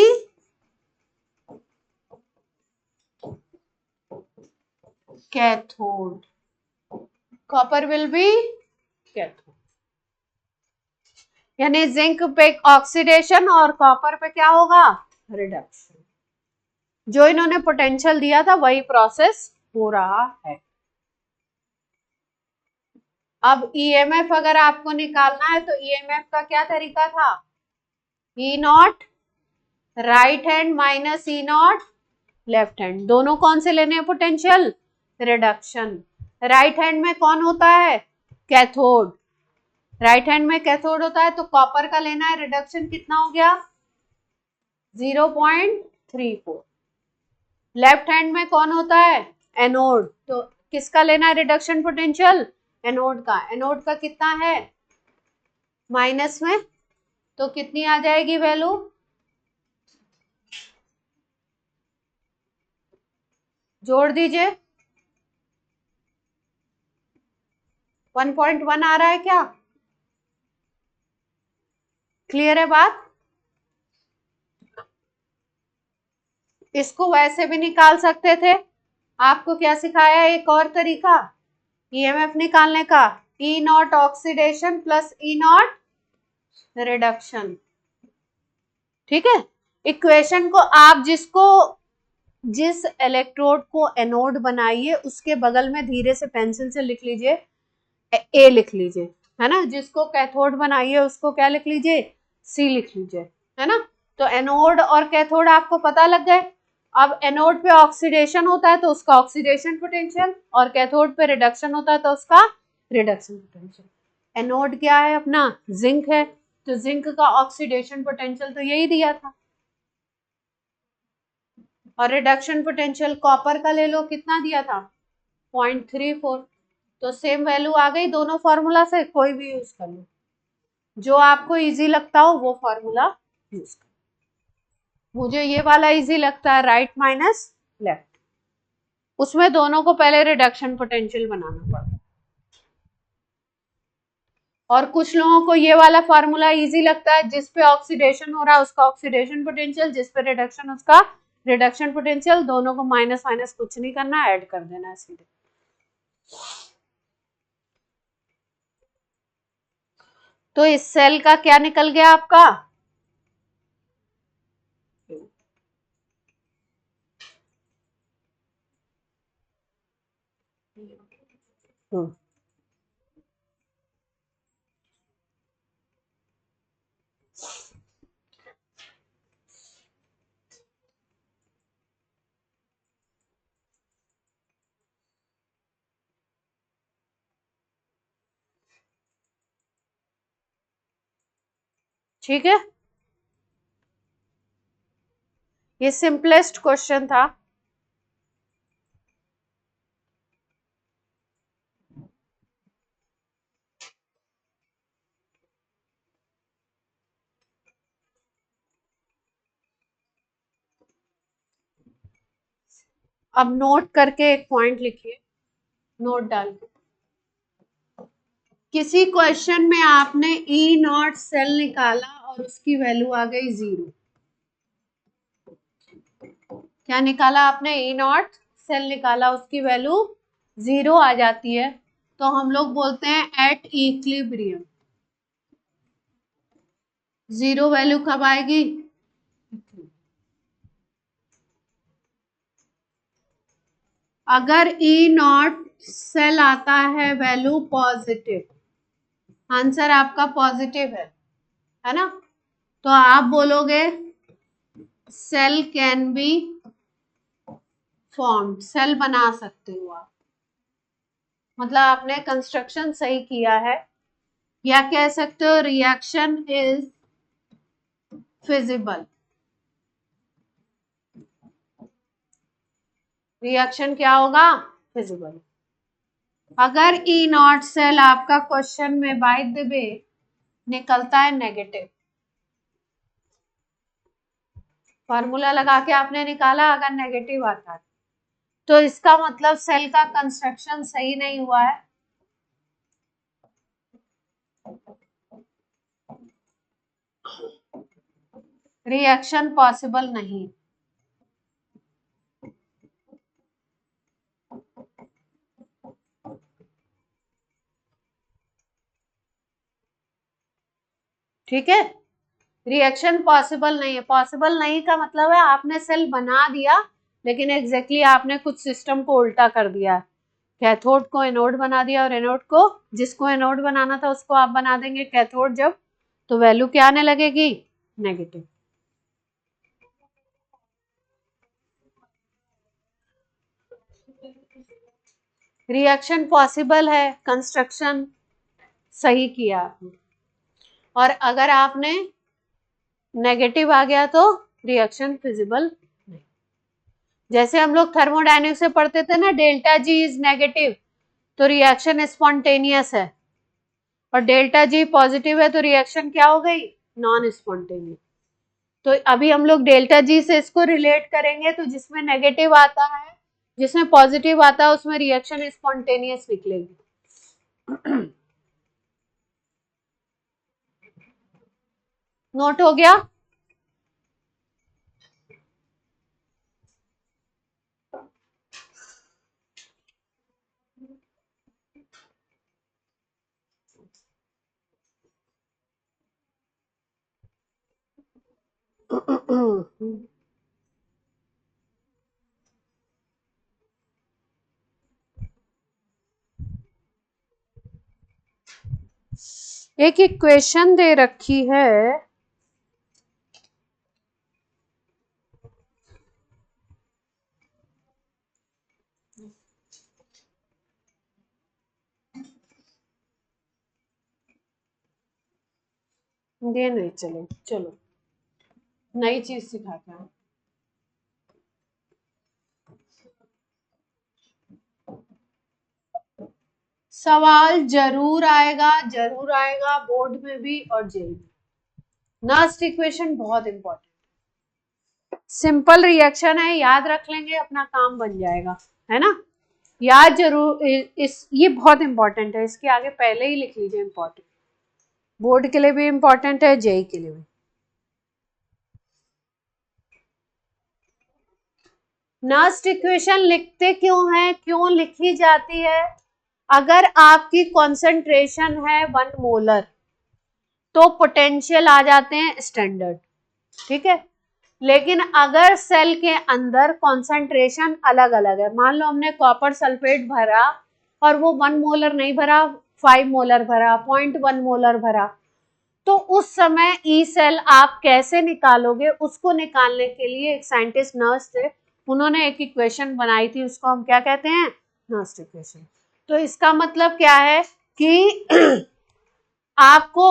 cathode, copper will be cathode. यानी जिंक पे ऑक्सीडेशन और कॉपर पे क्या होगा, रिडक्शन। जो इन्होंने पोटेंशियल दिया था वही प्रोसेस हो रहा है। अब ईएमएफ अगर आपको निकालना है तो ईएमएफ का क्या तरीका था, E naught right hand minus E naught left hand. दोनों कौन से लेने हैं पोटेंशियल, रिडक्शन। राइट हैंड में कौन होता है, कैथोड, राइट हैंड में कैथोड होता है, तो कॉपर का लेना है, रिडक्शन कितना हो गया, 0.34। लेफ्ट हैंड में कौन होता है, एनोड, तो किसका लेना है रिडक्शन पोटेंशियल, एनोड का। एनोड का कितना है, माइनस में, तो कितनी आ जाएगी वैल्यू, जोड़ दीजिए, 1.1 आ रहा है क्या, क्लियर है बात। इसको वैसे भी निकाल सकते थे, आपको क्या सिखाया, एक और तरीका ईएमएफ निकालने का, E naught oxidation plus E naught reduction. ठीक है, इक्वेशन को आप जिस इलेक्ट्रोड को एनोड बनाइए उसके बगल में धीरे से पेंसिल से लिख लीजिए, ए लिख लीजिए, है ना। जिसको कैथोड बनाइए उसको क्या लिख लीजिए, सी लिख लीजिए, है ना। तो एनोड और कैथोड आपको पता लग गए। अब एनोड पे ऑक्सीडेशन होता है तो उसका ऑक्सीडेशन पोटेंशियल, और कैथोड पे रिडक्शन होता है तो उसका रिडक्शन पोटेंशियल। एनोड क्या है अपना, जिंक है, तो जिंक का ऑक्सीडेशन पोटेंशियल तो यही दिया था, और रिडक्शन पोटेंशियल कॉपर का ले लो, कितना दिया था, 0.34। तो सेम वैल्यू आ गई दोनों फॉर्मूला से, कोई भी यूज कर लो, जो आपको इजी लगता हो वो फॉर्मूला यूज कर। मुझे ये वाला इजी लगता है, राइट माइनस लेफ्ट, उसमें दोनों को पहले रिडक्शन पोटेंशियल बनाना पड़ता है। और कुछ लोगों को ये वाला फॉर्मूला इजी लगता है, जिस पे ऑक्सीडेशन हो रहा है उसका ऑक्सीडेशन पोटेंशियल, जिस पे रिडक्शन उसका रिडक्शन पोटेंशियल। दोनों को माइनस माइनस कुछ नहीं करना, ऐड कर देना है सीधे। तो इस सेल का क्या निकल गया आपका, ठीक है। ये सिंपलेस्ट क्वेश्चन था। अब नोट करके एक पॉइंट लिखिए, नोट डाल के। किसी क्वेश्चन में आपने ई नॉट सेल निकाला और उसकी वैल्यू आ गई 0, क्या निकाला आपने? ई नॉट सेल निकाला, उसकी वैल्यू 0 आ जाती है, तो हम लोग बोलते हैं एट इक्विलिब्रियम। 0 वैल्यू कब आएगी? अगर ई नॉट सेल आता है वैल्यू पॉजिटिव, आंसर आपका पॉजिटिव है ना, तो आप बोलोगे cell can be formed, cell बना सकते हो आप, मतलब आपने कंस्ट्रक्शन सही किया है, या कह सकते हो रिएक्शन इज फिजिबल। रिएक्शन क्या होगा? फिजिबल। अगर ई नॉट सेल आपका क्वेश्चन में बाय द वे निकलता है नेगेटिव, फॉर्मूला लगा के आपने निकाला, अगर नेगेटिव आता है तो इसका मतलब सेल का कंस्ट्रक्शन सही नहीं हुआ है, रिएक्शन पॉसिबल नहीं। ठीक है, रिएक्शन पॉसिबल नहीं है। पॉसिबल नहीं का मतलब है आपने सेल बना दिया, लेकिन एग्जैक्टली आपने कुछ सिस्टम को उल्टा कर दिया, कैथोड को एनोड बना दिया, और एनोड को, जिसको एनोड बनाना था उसको आप बना देंगे कैथोड जब, तो वैल्यू क्या आने लगेगी? नेगेटिव। रिएक्शन पॉसिबल है, कंस्ट्रक्शन सही किया आपने, और अगर आपने नेगेटिव आ गया तो रिएक्शन फिजिबल नहीं। जैसे हम लोग थर्मोडायनेमिक्स से पढ़ते थे ना, डेल्टा जी इज नेगेटिव तो रिएक्शन स्पॉन्टेनियस है, और डेल्टा जी पॉजिटिव है तो रिएक्शन क्या हो गई? Non spontaneous. तो अभी हम लोग डेल्टा जी से इसको रिलेट करेंगे, तो जिसमें नेगेटिव आता है, जिसमें पॉजिटिव आता है, उसमें रिएक्शन स्पॉन्टेनियस निकलेगी। नोट हो गया? एक इक्वेशन दे रखी है, ये नहीं चले, चलो नई चीज सिखाते हैं। सवाल जरूर आएगा बोर्ड में भी और जेई में। नस्ट इक्वेशन बहुत इंपॉर्टेंट, सिंपल रिएक्शन है, याद रख लेंगे अपना काम बन जाएगा, है ना। याद जरूर, इस ये बहुत इंपॉर्टेंट है, इसके आगे पहले ही लिख लीजिए, इंपॉर्टेंट, बोर्ड के लिए भी इंपॉर्टेंट है, जेई के लिए भी। नस्ट इक्वेशन लिखते क्यों है, क्यों लिखी जाती है? अगर आपकी कॉन्सेंट्रेशन है 1 मोलर तो पोटेंशियल आ जाते हैं स्टैंडर्ड, ठीक है। लेकिन अगर सेल के अंदर कॉन्सेंट्रेशन अलग अलग है, मान लो हमने कॉपर सल्फेट भरा और वो 1 मोलर नहीं भरा, 5 मोलर भरा, 0.1 मोलर भरा, तो उस समय ई सेल आप कैसे निकालोगे? उसको निकालने के लिए एक साइंटिस्ट नर्स थे, उन्होंने एक इक्वेशन बनाई थी, उसको हम क्या कहते हैं? Nernst equation. तो इसका मतलब क्या है कि आपको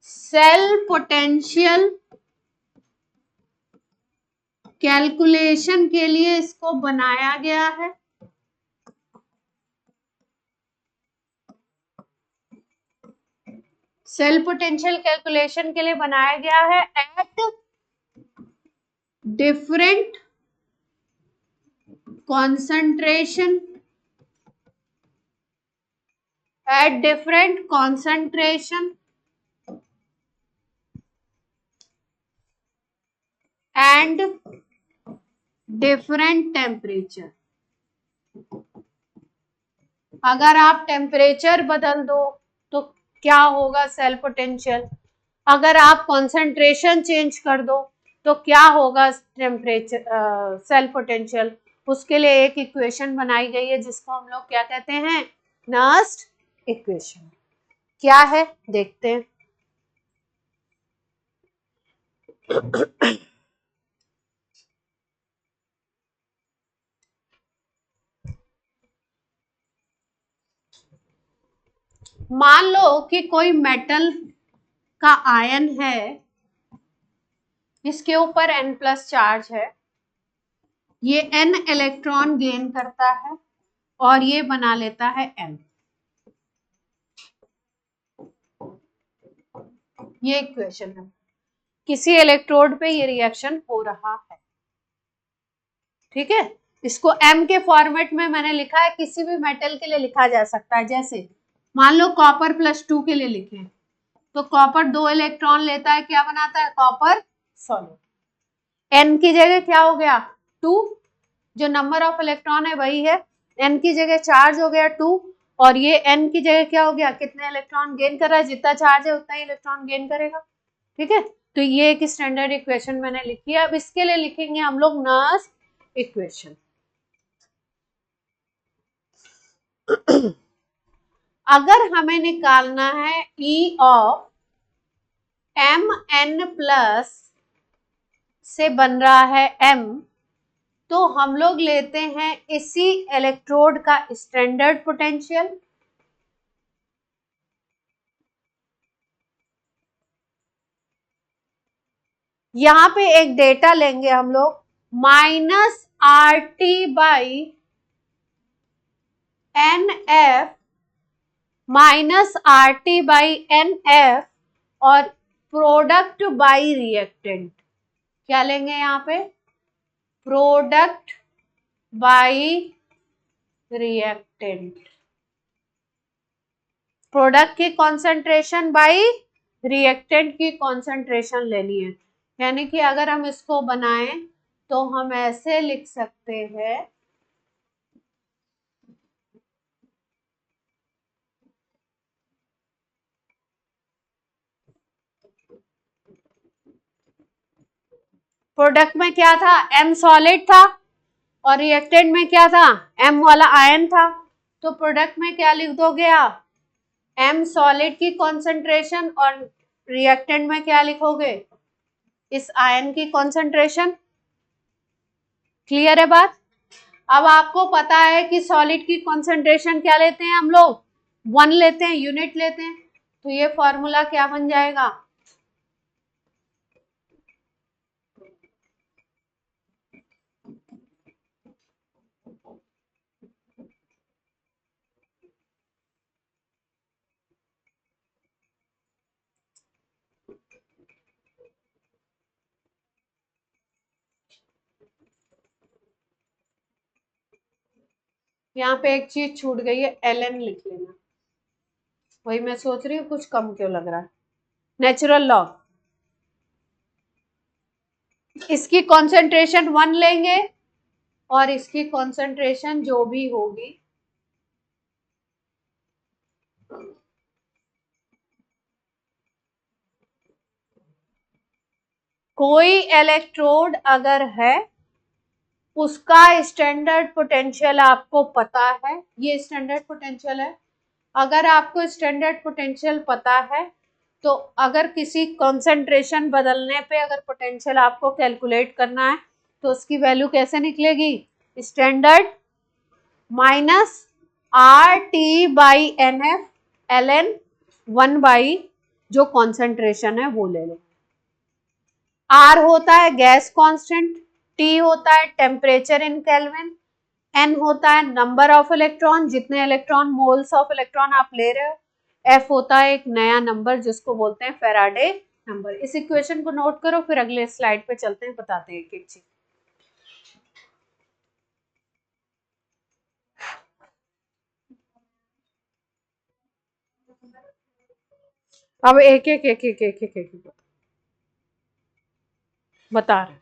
सेल पोटेंशियल कैलकुलेशन के लिए इसको बनाया गया है। सेल पोटेंशियल कैलकुलेशन के लिए बनाया गया है at different concentration, at different concentration and different temperature. अगर आप टेम्परेचर बदल दो तो क्या होगा सेल पोटेंशियल, अगर आप कॉन्सेंट्रेशन चेंज कर दो तो क्या होगा टेम्परेचर सेल पोटेंशियल। उसके लिए एक इक्वेशन बनाई गई है जिसको हम लोग क्या कहते हैं, नर्स्ट इक्वेशन। क्या है देखते हैं। मान लो कि कोई मेटल का आयन है, इसके ऊपर n+ चार्ज है, ये n इलेक्ट्रॉन गेन करता है और ये बना लेता है m। ये इक्वेशन है, किसी इलेक्ट्रोड पे ये रिएक्शन हो रहा है, ठीक है। इसको m के फॉर्मेट में मैंने लिखा है, किसी भी मेटल के लिए लिखा जा सकता है। जैसे मान लो कॉपर +2 के लिए लिखें तो कॉपर 2 इलेक्ट्रॉन लेता है, क्या बनाता है, कॉपर सॉलिड। n की जगह क्या हो गया 2, जो नंबर ऑफ इलेक्ट्रॉन है वही है, n की जगह चार्ज हो गया 2 और ये n की जगह क्या हो गया, कितने इलेक्ट्रॉन गेन कर रहा है, जितना चार्ज है उतना ही इलेक्ट्रॉन गेन करेगा, ठीक है। तो ये एक स्टैंडर्ड इक्वेशन मैंने लिखी है। अब इसके लिए लिखेंगे हम लोग नर्स इक्वेशन। अगर हमें निकालना है E ऑफ Mn+ से बन रहा है m, तो हम लोग लेते हैं इसी इलेक्ट्रोड का स्टैंडर्ड पोटेंशियल, यहां पे एक डेटा लेंगे हम लोग -RT/NF और प्रोडक्ट बाई रिएक्टेंट। क्या लेंगे यहाँ पे, प्रोडक्ट बाई रिएक्टेंट, प्रोडक्ट की कॉन्सेंट्रेशन बाई रिएक्टेंट की कॉन्सेंट्रेशन लेनी है। यानी कि अगर हम इसको बनाएं तो हम ऐसे लिख सकते हैं, प्रोडक्ट में क्या था, m सॉलिड था और रिएक्टेंट में क्या था, m वाला आयन था। तो प्रोडक्ट में क्या लिख दोगे आप, m सॉलिड की कॉन्सेंट्रेशन और रिएक्टेंट में क्या लिखोगे, इस आयन की कॉन्सेंट्रेशन। क्लियर है बात। अब आपको पता है कि सॉलिड की कॉन्सेंट्रेशन क्या लेते हैं हम लोग, 1 लेते हैं, यूनिट लेते हैं। तो ये फॉर्मूला क्या बन जाएगा, यहाँ पे एक चीज छूट गई है, ln लिख लेना। वही मैं सोच रही हूँ कुछ कम क्यों लग रहा है। नेचुरल लॉ, इसकी कॉन्सेंट्रेशन 1 लेंगे और इसकी कॉन्सेंट्रेशन जो भी होगी, कोई इलेक्ट्रोड अगर है उसका स्टैंडर्ड पोटेंशियल आपको पता है, ये स्टैंडर्ड पोटेंशियल है। अगर आपको स्टैंडर्ड पोटेंशियल पता है तो अगर किसी कॉन्सेंट्रेशन बदलने पे अगर पोटेंशियल आपको कैलकुलेट करना है तो उसकी वैल्यू कैसे निकलेगी, स्टैंडर्ड -RT/NF ln 1 जो कॉन्सेंट्रेशन है वो ले लो। R होता है गैस कांस्टेंट, T होता है टेम्परेचर इन केल्विन, N होता है नंबर ऑफ इलेक्ट्रॉन, जितने इलेक्ट्रॉन मोल्स ऑफ इलेक्ट्रॉन आप ले रहे हो, F होता है एक नया नंबर जिसको बोलते हैं फैराडे नंबर। इस इक्वेशन को नोट करो, फिर अगले स्लाइड पे चलते हैं, बताते हैं एक एक चीज। अब एक एक एक एक एक एक एक बता रहे,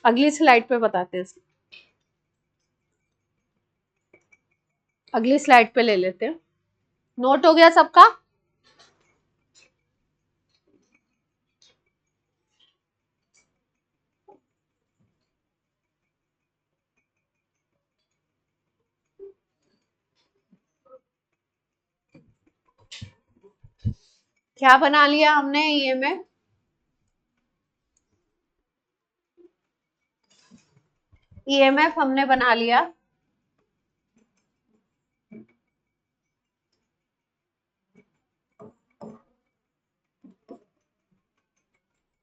अगली स्लाइड पे बताते हैं। अगली स्लाइड पे ले लेते हैं। नोट हो गया सबका? क्या बना लिया हमने ईएमएफ? ईएमएफ हमने बना लिया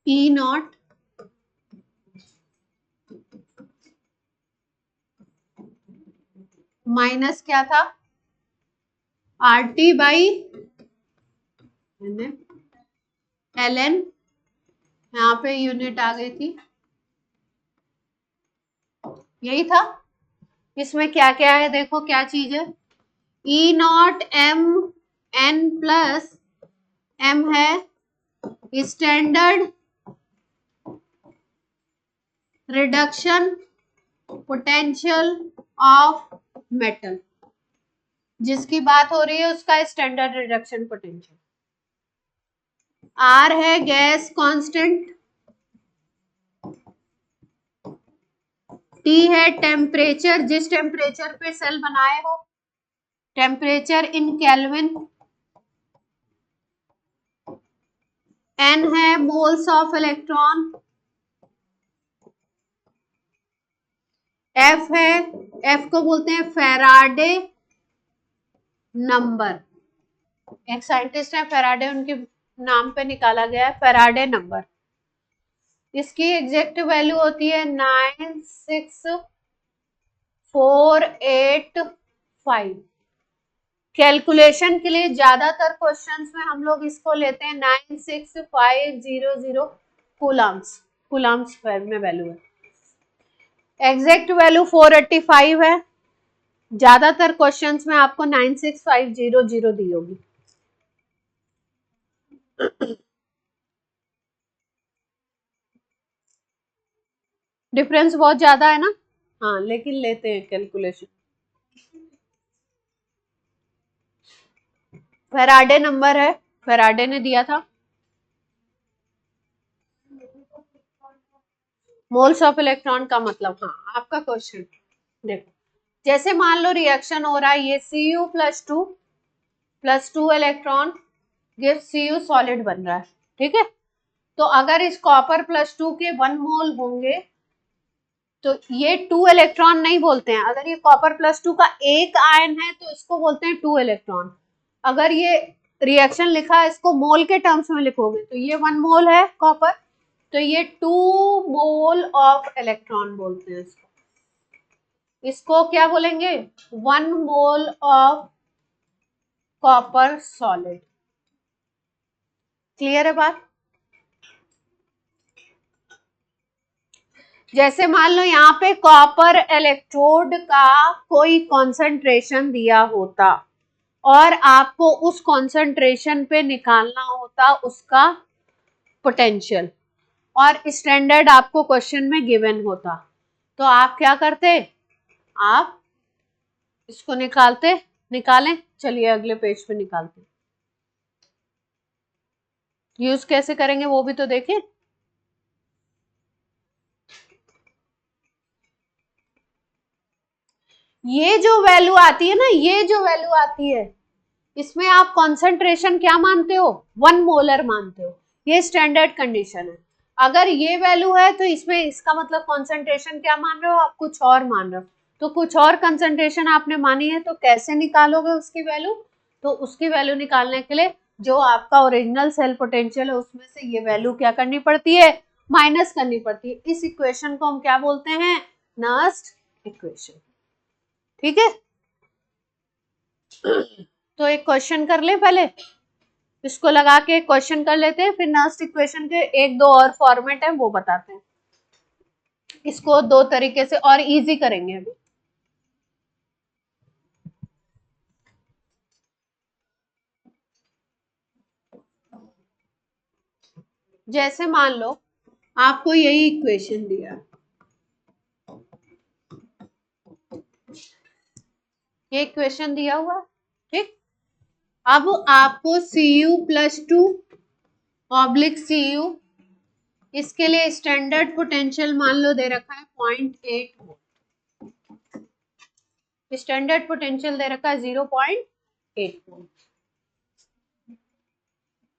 ई नॉट माइनस क्या था, R T by L N, यहाँ पे यूनिट आ गई थी, यही था। इसमें क्या क्या है देखो, क्या चीज है, E naught M N plus M है standard reduction potential of metal, जिसकी बात हो रही है उसका स्टैंडर्ड रिडक्शन पोटेंशियल। आर है गैस कांस्टेंट, टी है टेम्परेचर, जिस टेम्परेचर पे सेल बनाए हो, टेम्परेचर इन केल्विन, एन है मोल्स ऑफ इलेक्ट्रॉन, एफ है, एफ को बोलते हैं फैराडे नंबर, एक साइंटिस्ट है फैराडे, उनके नाम पे निकाला गया है फैराडे नंबर। इसकी एग्जैक्ट वैल्यू होती है 96485। कैलकुलेशन के लिए ज्यादातर क्वेश्चंस में हम लोग इसको लेते हैं 96500 कूलम्स, कूलम्स में वैल्यू है। एग्जैक्ट वैल्यू 485 है, ज्यादातर क्वेश्चंस में आपको 96500 दी होगी। डिफरेंस बहुत ज्यादा है ना, हाँ, लेकिन लेते हैं कैलकुलेशन। फैराडे नंबर है, फैराडे ने दिया था। मोल्स ऑफ इलेक्ट्रॉन का मतलब, हाँ आपका क्वेश्चन देखो, जैसे मान लो रिएक्शन हो रहा है, ये Cu plus two electron give Cu solid बन रहा है, ठीक है। तो अगर इस कॉपर प्लस 2 के 1 मोल होंगे तो ये 2 इलेक्ट्रॉन नहीं बोलते हैं। अगर ये कॉपर प्लस 2 का एक आयन है तो इसको बोलते हैं 2 इलेक्ट्रॉन। अगर ये रिएक्शन लिखा है इसको मोल के टर्म्स में लिखोगे तो ये 1 मोल है कॉपर, तो ये 2 मोल ऑफ इलेक्ट्रॉन बोलते हैं इसको। इसको क्या बोलेंगे, 1 mole of copper solid. Clear है बात? जैसे मान लो यहाँ पे कॉपर इलेक्ट्रोड का कोई कॉन्सेंट्रेशन दिया होता और आपको उस कॉन्सेंट्रेशन पे निकालना होता उसका पोटेंशियल, और स्टैंडर्ड आपको क्वेश्चन में गिवन होता, तो आप क्या करते, आप इसको निकालें। चलिए अगले पेज पे निकालते, यूज कैसे करेंगे वो भी तो देखें। ये जो वैल्यू आती है ना, ये जो वैल्यू आती है इसमें आप कॉन्सेंट्रेशन क्या मानते हो, 1 मोलर मानते हो, ये स्टैंडर्ड कंडीशन है। अगर ये वैल्यू है तो इसमें इसका मतलब कॉन्सेंट्रेशन क्या मान रहे हो आप, कुछ और मान रहे हो, तो कुछ और कंसेंट्रेशन आपने मानी है, तो कैसे निकालोगे उसकी वैल्यू, तो उसकी वैल्यू निकालने के लिए जो आपका ओरिजिनल सेल पोटेंशियल है उसमें से ये वैल्यू क्या करनी पड़ती है, माइनस करनी पड़ती है। इस इक्वेशन को हम क्या बोलते हैं, नर्स्ट इक्वेशन, ठीक है। तो एक क्वेश्चन कर ले पहले, इसको लगा के क्वेश्चन कर लेते हैं, फिर नर्स्ट इक्वेशन के एक दो और फॉर्मेट है वो बताते हैं। इसको दो तरीके से और इजी करेंगे अभी। जैसे मान लो आपको यही इक्वेशन दिया, ये ये इक्वेशन दिया हुआ, ठीक। अब आपको Cu+2 ऑब्लिक Cu, इसके लिए स्टैंडर्ड पोटेंशियल मान लो दे रखा है 0.8 वोल्ट, स्टैंडर्ड पोटेंशियल दे रखा है 0.8 वोल्ट।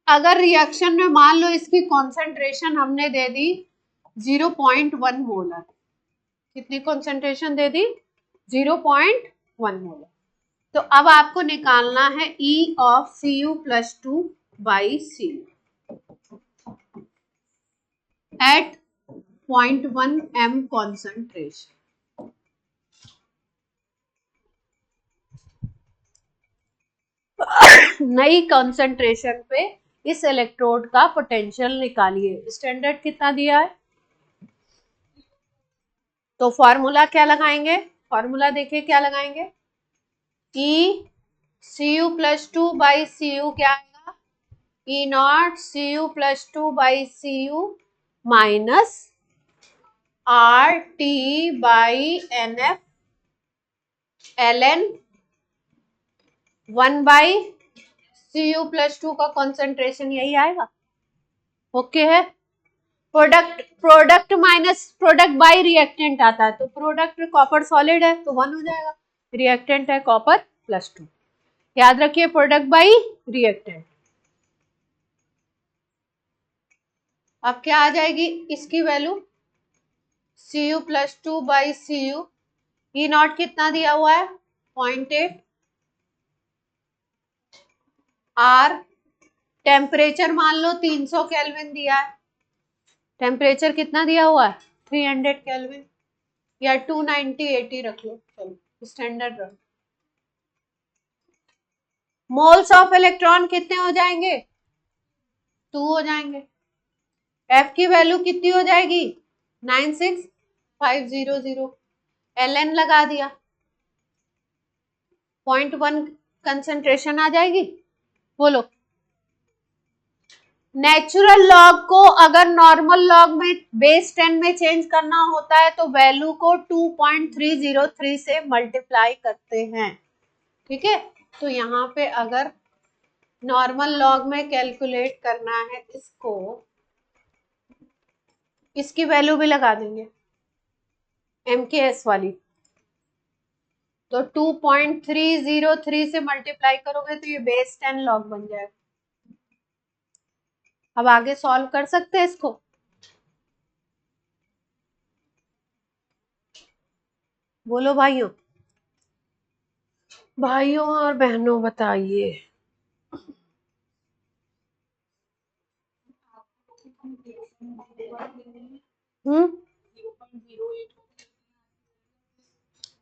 अगर रिएक्शन में मान लो इसकी कॉन्सेंट्रेशन हमने दे दी 0.1 मोलर, कितनी कॉन्सेंट्रेशन दे दी 0.1 मोलर, तो अब आपको निकालना है E of Cu+2 by Cu at 0.1 m concentration. नई कॉन्सेंट्रेशन पे इस इलेक्ट्रोड का पोटेंशियल निकालिए। स्टैंडर्ड कितना दिया है, तो फॉर्मूला क्या लगाएंगे, फॉर्मूला देखिए क्या लगाएंगे, E Cu+2 बाई Cu क्या आएगा, E not Cu+2 by Cu minus RT by NF ln 1 by Cu+2 का कॉन्सेंट्रेशन यही आएगा। ओके है, product minus product by reactant आता है, तो प्रोडक्ट कॉपर सॉलिड है तो 1 हो जाएगा, रिएक्टेंट है कॉपर +2, याद रखिए प्रोडक्ट बाई रिएक्टेंट। अब क्या आ जाएगी इसकी value, Cu+2 by Cu, E not कितना दिया हुआ है 0.8, R टेम्परेचर मान लो 300 केल्विन दिया है, टेम्परेचर कितना दिया हुआ है 300 केल्विन या 290 80 रख लो, चलो स्टैंडर्ड रख। मोल्स ऑफ इलेक्ट्रॉन कितने हो जाएंगे 2 हो जाएंगे। F की वैल्यू कितनी हो जाएगी 96500, ln लगा दिया 0.1 कंसंट्रेशन आ जाएगी। बोलो, नेचुरल लॉग को अगर नॉर्मल लॉग में बेस 10 में चेंज करना होता है तो वैल्यू को 2.303 से मल्टीप्लाई करते हैं, ठीक है। तो यहाँ पे अगर नॉर्मल लॉग में कैलकुलेट करना है इसको, इसकी वैल्यू भी लगा देंगे MKS वाली, तो 2.303 से मल्टीप्लाई करोगे तो ये बेस 10 लॉग बन जाएगा। अब आगे सॉल्व कर सकते हैं इसको, बोलो भाइयों, भाइयों और बहनों बताइए।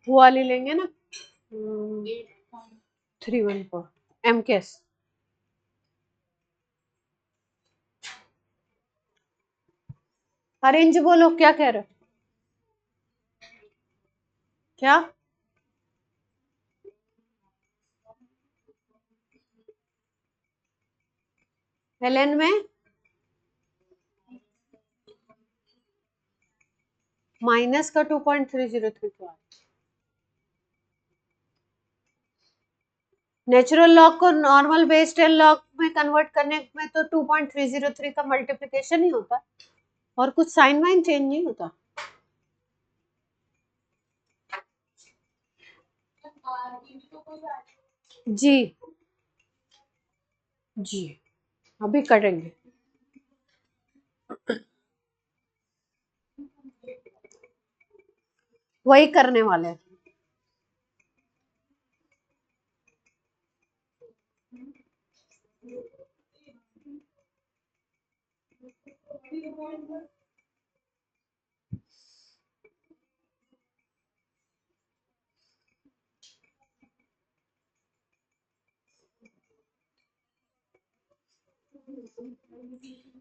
वो वाली लेंगे ना 314 MKS। अरेंज बोलो क्या कह रहे हो, क्या ln में माइनस का 2.303 तो नेचुरल लॉग को नॉर्मल बेस 10 लॉग में कन्वर्ट करने में तो 2.303 का मल्टीप्लिकेशन ही होता और कुछ साइन वाइन चेंज नहीं होता। जी जी अभी करेंगे। वही करने वाले हैं।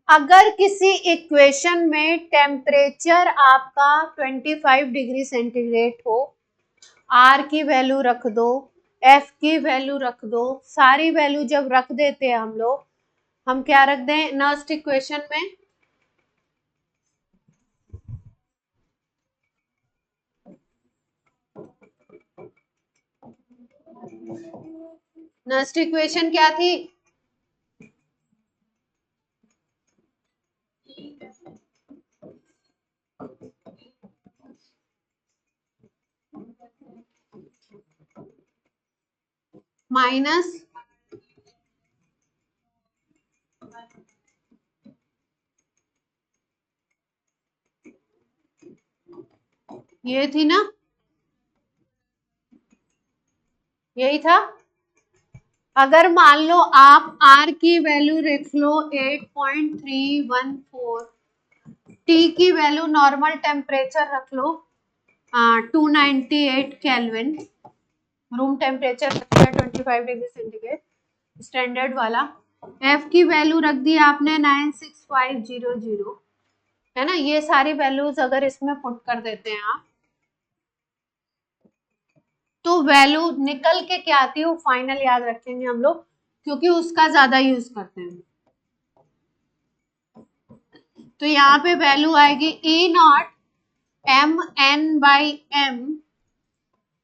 अगर किसी इक्वेशन में टेम्परेचर आपका 25 डिग्री सेंटीग्रेड हो, R की वैल्यू रख दो, F की वैल्यू रख दो, सारी वैल्यू जब रख देते हैं हम लोग, हम क्या रख दें नेक्स्ट इक्वेशन में, नेक्स्ट इक्वेशन क्या थी? माइनस ये थी ना, यही था। अगर मान लो आप R की वैल्यू रख लो 8.314, T की वैल्यू नॉर्मल टेम्परेचर रख लो 298 केल्विन, रूम टेम्परेचर रखा है 25 डिग्री सेंटीग्रेड स्टैंडर्ड वाला। F की वैल्यू रख दी आपने 96500, है ना। ये सारी वैल्यूज अगर इसमें पुट कर देते हैं आप, तो वैल्यू निकल के क्या आती है वो फाइनल याद रखेंगे हम लोग, क्योंकि उसका ज्यादा यूज करते हैं। तो यहाँ पे वैल्यू आएगी E nought M N by M,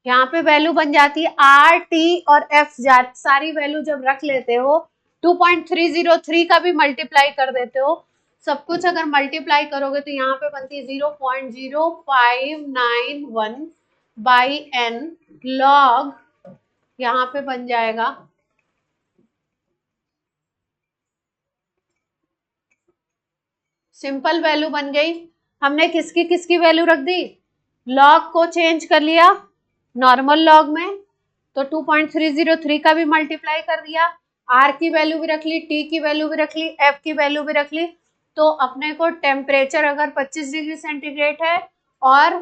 यहाँ पे वैल्यू बन जाती है R T और F सारी वैल्यू जब रख लेते हो 2.303 का भी मल्टीप्लाई कर देते हो, सब कुछ अगर मल्टीप्लाई करोगे तो यहाँ पे बनती है 0.0591 बाई n लॉग, यहाँ पे बन जाएगा सिंपल वैल्यू बन गई। हमने किसकी किसकी वैल्यू रख दी, लॉग को चेंज कर लिया नॉर्मल लॉग में, तो 2.303 का भी मल्टीप्लाई कर दिया, R की वैल्यू भी रख ली, T की वैल्यू भी रख ली, F की वैल्यू भी रख ली। तो अपने को टेम्परेचर अगर 25 डिग्री सेंटीग्रेड है और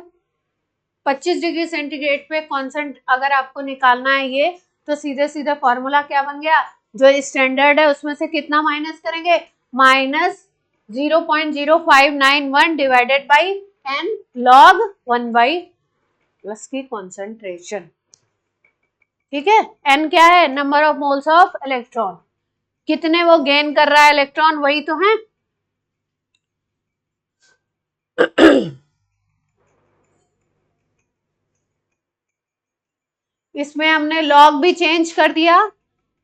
25 डिग्री सेंटीग्रेड पे कांस्टेंट अगर आपको निकालना है ये, तो सीधे सीधे फॉर्मूला क्या बन गया, जो स्टैंडर्ड है उसमें से कितना माइनस करेंगे, minus 0.0591 divided by n log 1 by plus की कॉन्सेंट्रेशन। ठीक है, n क्या है, number of moles of electron, कितने वो गेन कर रहा है इलेक्ट्रॉन, वही तो है। इसमें हमने लॉग भी चेंज कर दिया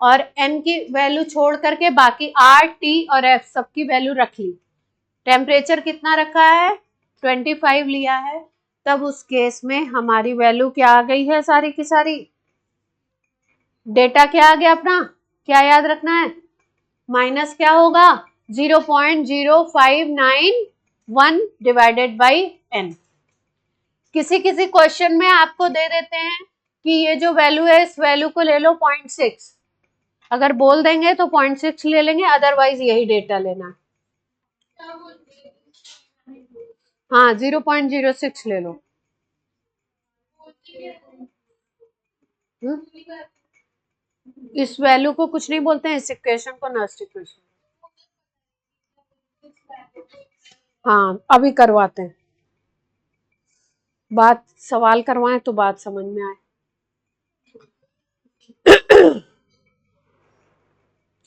और n की वैल्यू छोड़ करके बाकी R T और F सबकी वैल्यू रख ली। टेम्परेचर कितना रखा है, 25 लिया है, तब उस केस में हमारी वैल्यू क्या आ गई है, सारी की सारी डेटा क्या आ गया अपना, क्या याद रखना है, माइनस क्या होगा 0.0591 डिवाइडेड बाई n। किसी किसी क्वेश्चन में आपको दे देते हैं कि ये जो वैल्यू है इस वैल्यू को ले लो 0.6, अगर बोल देंगे तो 0.6 ले लेंगे, अदरवाइज यही डेटा लेना। हाँ 0.06 ले लो। इस वैल्यू को कुछ नहीं बोलते हैं, इस इक्वेशन को नेक्स्ट इक्वेशन। हाँ अभी करवाते हैं, बात सवाल करवाएं तो बात समझ में आए।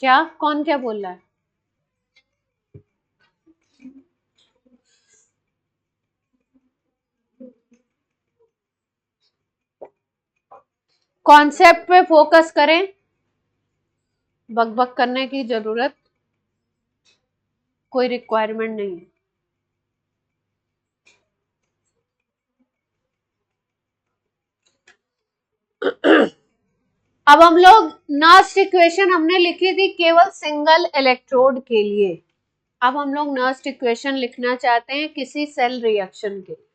क्या, कौन क्या बोल रहा है, कॉन्सेप्ट पे फोकस करें, बकबक करने की जरूरत कोई रिक्वायरमेंट नहीं है। अब हम लोग नेक्स्ट इक्वेशन हमने लिखी थी केवल सिंगल इलेक्ट्रोड के लिए, अब हम लोग नेक्स्ट इक्वेशन लिखना चाहते हैं किसी सेल रिएक्शन के लिए।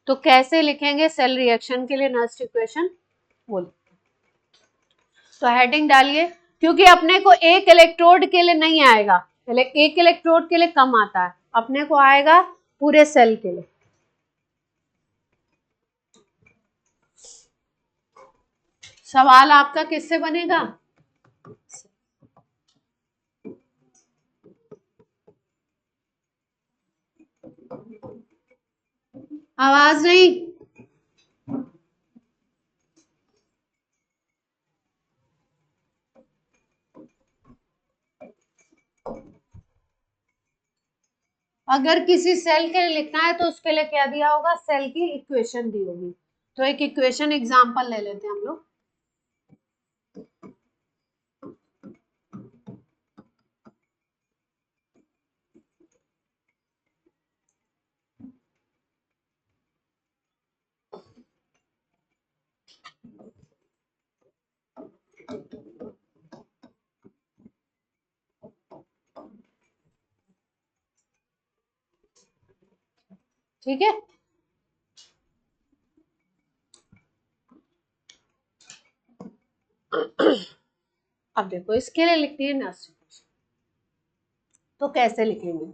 तो कैसे लिखेंगे सेल रिएक्शन के लिए नेक्स्ट इक्वेशन, बोलो। तो हेडिंग डालिए, क्योंकि अपने को एक इलेक्ट्रोड के लिए नहीं आएगा, एक इलेक्ट्रोड के लिए कम आता है, अपने को आएगा पूरे सेल के लिए। सवाल आपका किससे बनेगा, आवाज नहीं, अगर किसी सेल के लिए लिखना है तो उसके लिए क्या दिया होगा, सेल की इक्वेशन दी होगी। तो एक इक्वेशन एग्जांपल ले लेते हैं हम लोग, ठीक है। अब देखो इसके लिए लिखनी है नेक्स्ट इक्वेशन, तो कैसे लिखेंगे?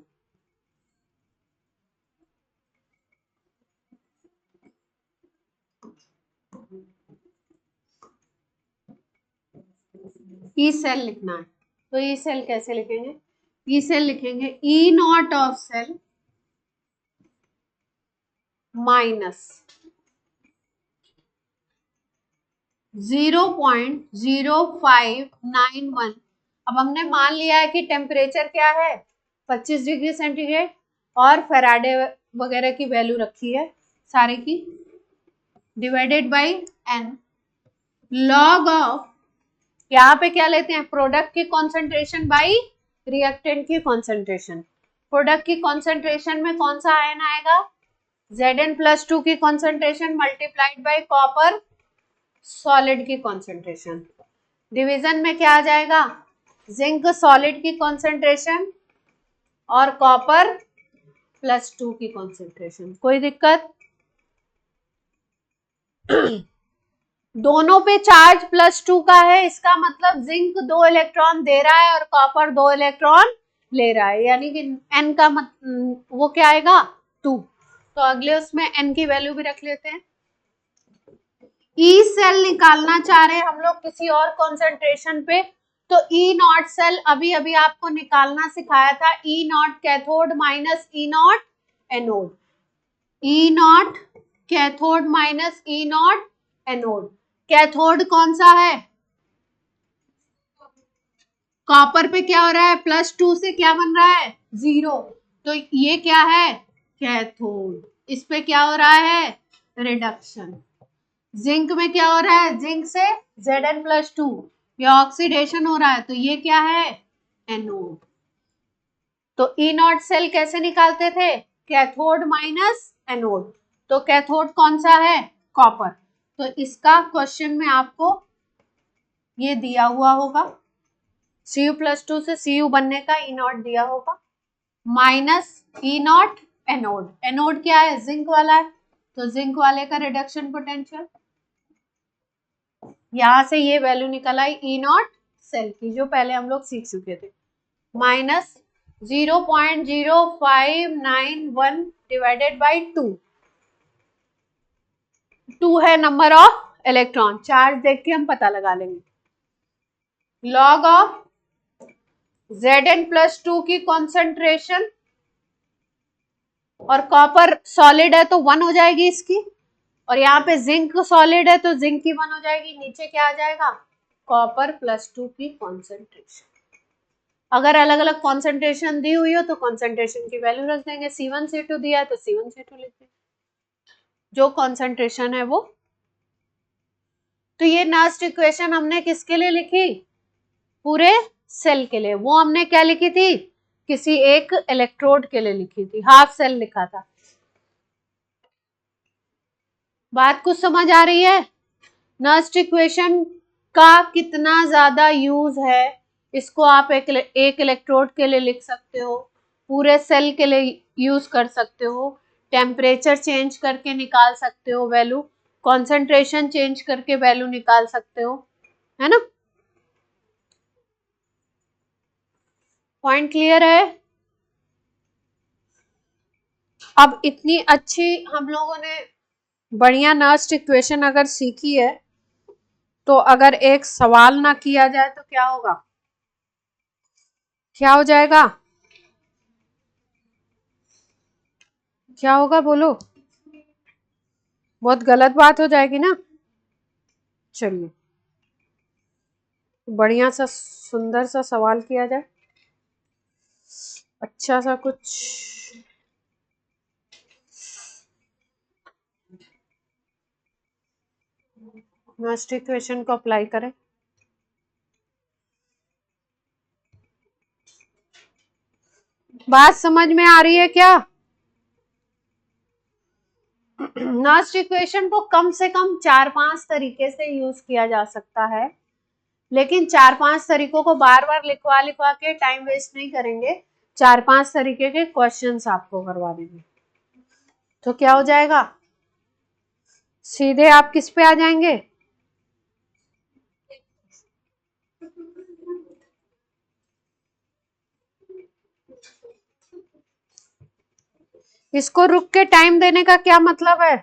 ई सेल लिखना है, तो ई सेल कैसे लिखेंगे? ई सेल लिखेंगे ई नॉट ऑफ सेल माइनस 0.0591। अब हमने मान लिया है कि टेम्परेचर क्या है 25 डिग्री सेंटीग्रेड, और फैराडे वगैरह की वैल्यू रखी है सारे की, divided by N log of, यहाँ पे क्या लेते हैं प्रोडक्ट की कॉन्सेंट्रेशन बाई रिएक्टेंट की कॉन्सेंट्रेशन। प्रोडक्ट की कॉन्सेंट्रेशन में कौन सा आयन आएगा? Zn+2 की concentration multiplied by copper solid की कॉन्सेंट्रेशन। डिवीजन में क्या आ जाएगा? जिंक सॉलिड की कॉन्सेंट्रेशन और कॉपर +2 की कॉन्सेंट्रेशन। कोई दिक्कत? दोनों पे चार्ज +2 का है, इसका मतलब जिंक 2 इलेक्ट्रॉन दे रहा है और कॉपर 2 इलेक्ट्रॉन ले रहा है, यानी कि n का वो क्या आएगा 2। तो अगले उसमें n की वैल्यू भी रख लेते हैं। ई सेल निकालना चाह रहे हैं हम लोग किसी और कॉन्सेंट्रेशन पे, तो ई नॉट सेल अभी अभी आपको निकालना सिखाया था, E naught cathode minus E naught anode, E naught cathode minus E naught anode. Cathode कौन सा है? कॉपर पे क्या हो रहा है +2 से क्या बन रहा है 0, तो ये क्या है कैथोड। इस पे क्या हो रहा है रिडक्शन। जिंक में क्या हो रहा है जिंक से Zn+2 ये ऑक्सीडेशन हो रहा है, तो ये क्या है एनोड। तो ई नॉट सेल कैसे निकालते थे? कैथोड माइनस एनोड, तो कैथोड कौन सा है कॉपर। तो इसका क्वेश्चन में आपको ये दिया हुआ होगा, Cu+2 से Cu बनने का ई नॉट दिया होगा minus E naught anode. Anode क्या है जिंक वाला है, तो जिंक वाले का रिडक्शन पोटेंशियल, यहां से ये वैल्यू निकल आई ई नॉट सेल की जो पहले हम लोग सीख चुके थे, माइनस 0.0591 डिवाइडेड बाई 2। 2 है नंबर ऑफ इलेक्ट्रॉन, चार्ज देख के हम पता लगा लेंगे। लॉग ऑफ Zn+2 की कॉन्सेंट्रेशन, और कॉपर सॉलिड है तो 1 हो जाएगी इसकी, और यहाँ पे जिंक सॉलिड है तो जिंक की 1 हो जाएगी। नीचे क्या आ जाएगा कॉपर +2 की कॉन्सेंट्रेशन। अगर अलग अलग कॉन्सेंट्रेशन दी हुई हो तो कॉन्सेंट्रेशन की वैल्यू रख देंगे, C1 C2 दिया है तो C1 C2 लिख देंगे जो कॉन्सेंट्रेशन है वो। तो ये नेक्स्ट इक्वेशन हमने किसके लिए लिखी? पूरे सेल के लिए। वो हमने क्या लिखी थी? किसी एक इलेक्ट्रोड के लिए लिखी थी, हाफ सेल लिखा था। बात कुछ समझ आ रही है? नेक्स्ट इक्वेशन का कितना ज्यादा यूज है, इसको आप एक इलेक्ट्रोड के लिए लिख सकते हो, पूरे सेल के लिए यूज कर सकते हो, टेम्परेचर चेंज करके निकाल सकते हो वैल्यू, कॉन्सेंट्रेशन चेंज करके वैल्यू निकाल सकते हो, है ना। पॉइंट क्लियर है? अब इतनी अच्छी हम लोगों ने बढ़िया नेक्स्ट इक्वेशन अगर सीखी है, तो अगर एक सवाल ना किया जाए तो क्या होगा? क्या हो जाएगा? क्या होगा बोलो? बहुत गलत बात हो जाएगी ना। चलिए बढ़िया सा सुंदर सा सवाल किया जाए, अच्छा सा कुछ। नेक्स्ट इक्वेशन को अप्लाई करें। बात समझ में आ रही है क्या? नेक्स्ट इक्वेशन को कम से कम 4-5 तरीके से यूज किया जा सकता है, लेकिन 4-5 तरीकों को बार बार लिखवा लिखवा के टाइम वेस्ट नहीं करेंगे, 4-5 तरीके के क्वेश्चंस आपको करवा देंगे, तो क्या हो जाएगा, सीधे आप किस पे आ जाएंगे, इसको रुक के टाइम देने का क्या मतलब है,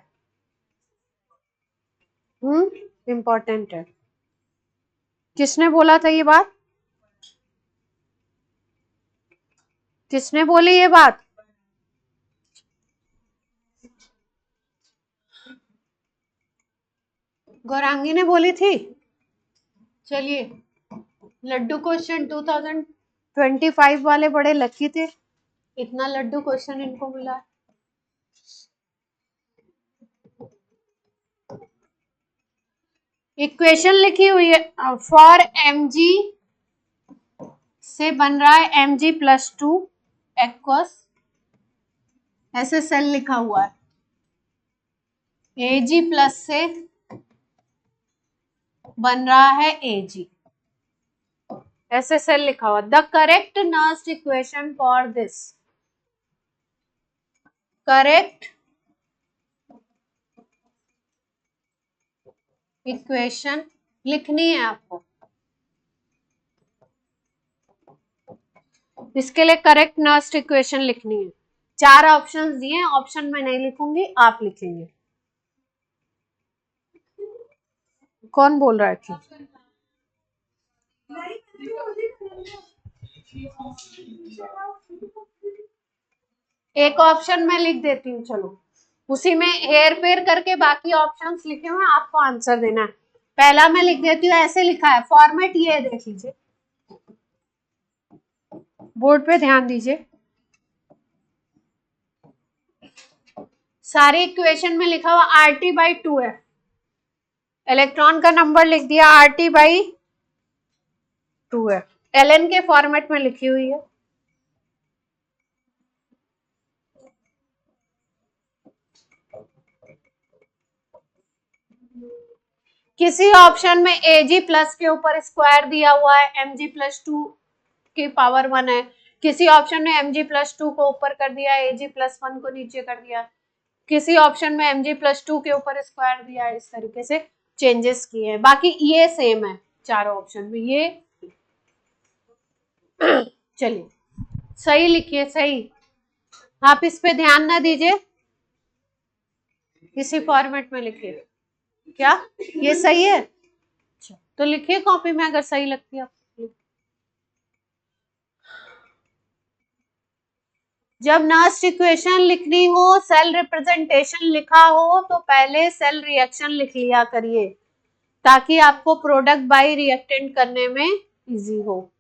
इम्पोर्टेंट है। किसने बोला था ये बात, किसने बोली ये बात, गौरांगी ने बोली थी। चलिए, लड्डू क्वेश्चन 2025 वाले बड़े लकी थे, इतना लड्डू क्वेश्चन इनको मिला। इक्वेशन लिखी हुई है, फॉर mg से बन रहा है mg+2 एक्वस, ऐसे सेल लिखा हुआ है, Ag प्लस से बन रहा है Ag, ऐसे सेल लिखा हुआ। The correct Nernst equation for this, correct equation लिखनी है आपको, इसके लिए करेक्ट नर्स्ट इक्वेशन लिखनी है। 4 ऑप्शंस दिए हैं, ऑप्शन में नहीं लिखूंगी, आप लिखेंगे। कौन बोल रहा है कि एक ऑप्शन में लिख देती हूँ, चलो उसी में हेर फेर करके बाकी ऑप्शंस लिखे हुए हैं, आपको आंसर देना है। पहला मैं लिख देती हूँ, ऐसे लिखा है, फॉर्मेट ये है, देख लीजिए, बोर्ड पे ध्यान दीजिए। सारी इक्वेशन में लिखा हुआ RT/2 है, इलेक्ट्रॉन का नंबर लिख दिया RT/2 है, ln के फॉर्मेट में लिखी हुई है। किसी ऑप्शन में Ag प्लस के ऊपर स्क्वायर दिया हुआ है, Mg+2 की पावर 1 है, किसी ऑप्शन में Mg+2 को ऊपर कर दिया, Ag+1 को नीचे कर दिया, किसी ऑप्शन में Mg+2 के ऊपर स्क्वायर दिया है, इस तरीके से चेंजेस किए हैं। बाकी ये सेम है चारों ऑप्शन में, ये चलिए सही लिखिए, सही, आप इस पे ध्यान ना दीजिए, इसी फॉर्मेट में लिखिए। क्या ये सही है, तो लिखिए कॉपी में अगर सही लगती है आपको। जब नर्स्ट इक्वेशन लिखनी हो, सेल रिप्रेजेंटेशन लिखा हो, तो पहले सेल रिएक्शन लिख लिया करिए, ताकि आपको प्रोडक्ट बाय रिएक्टेंट करने में इजी हो।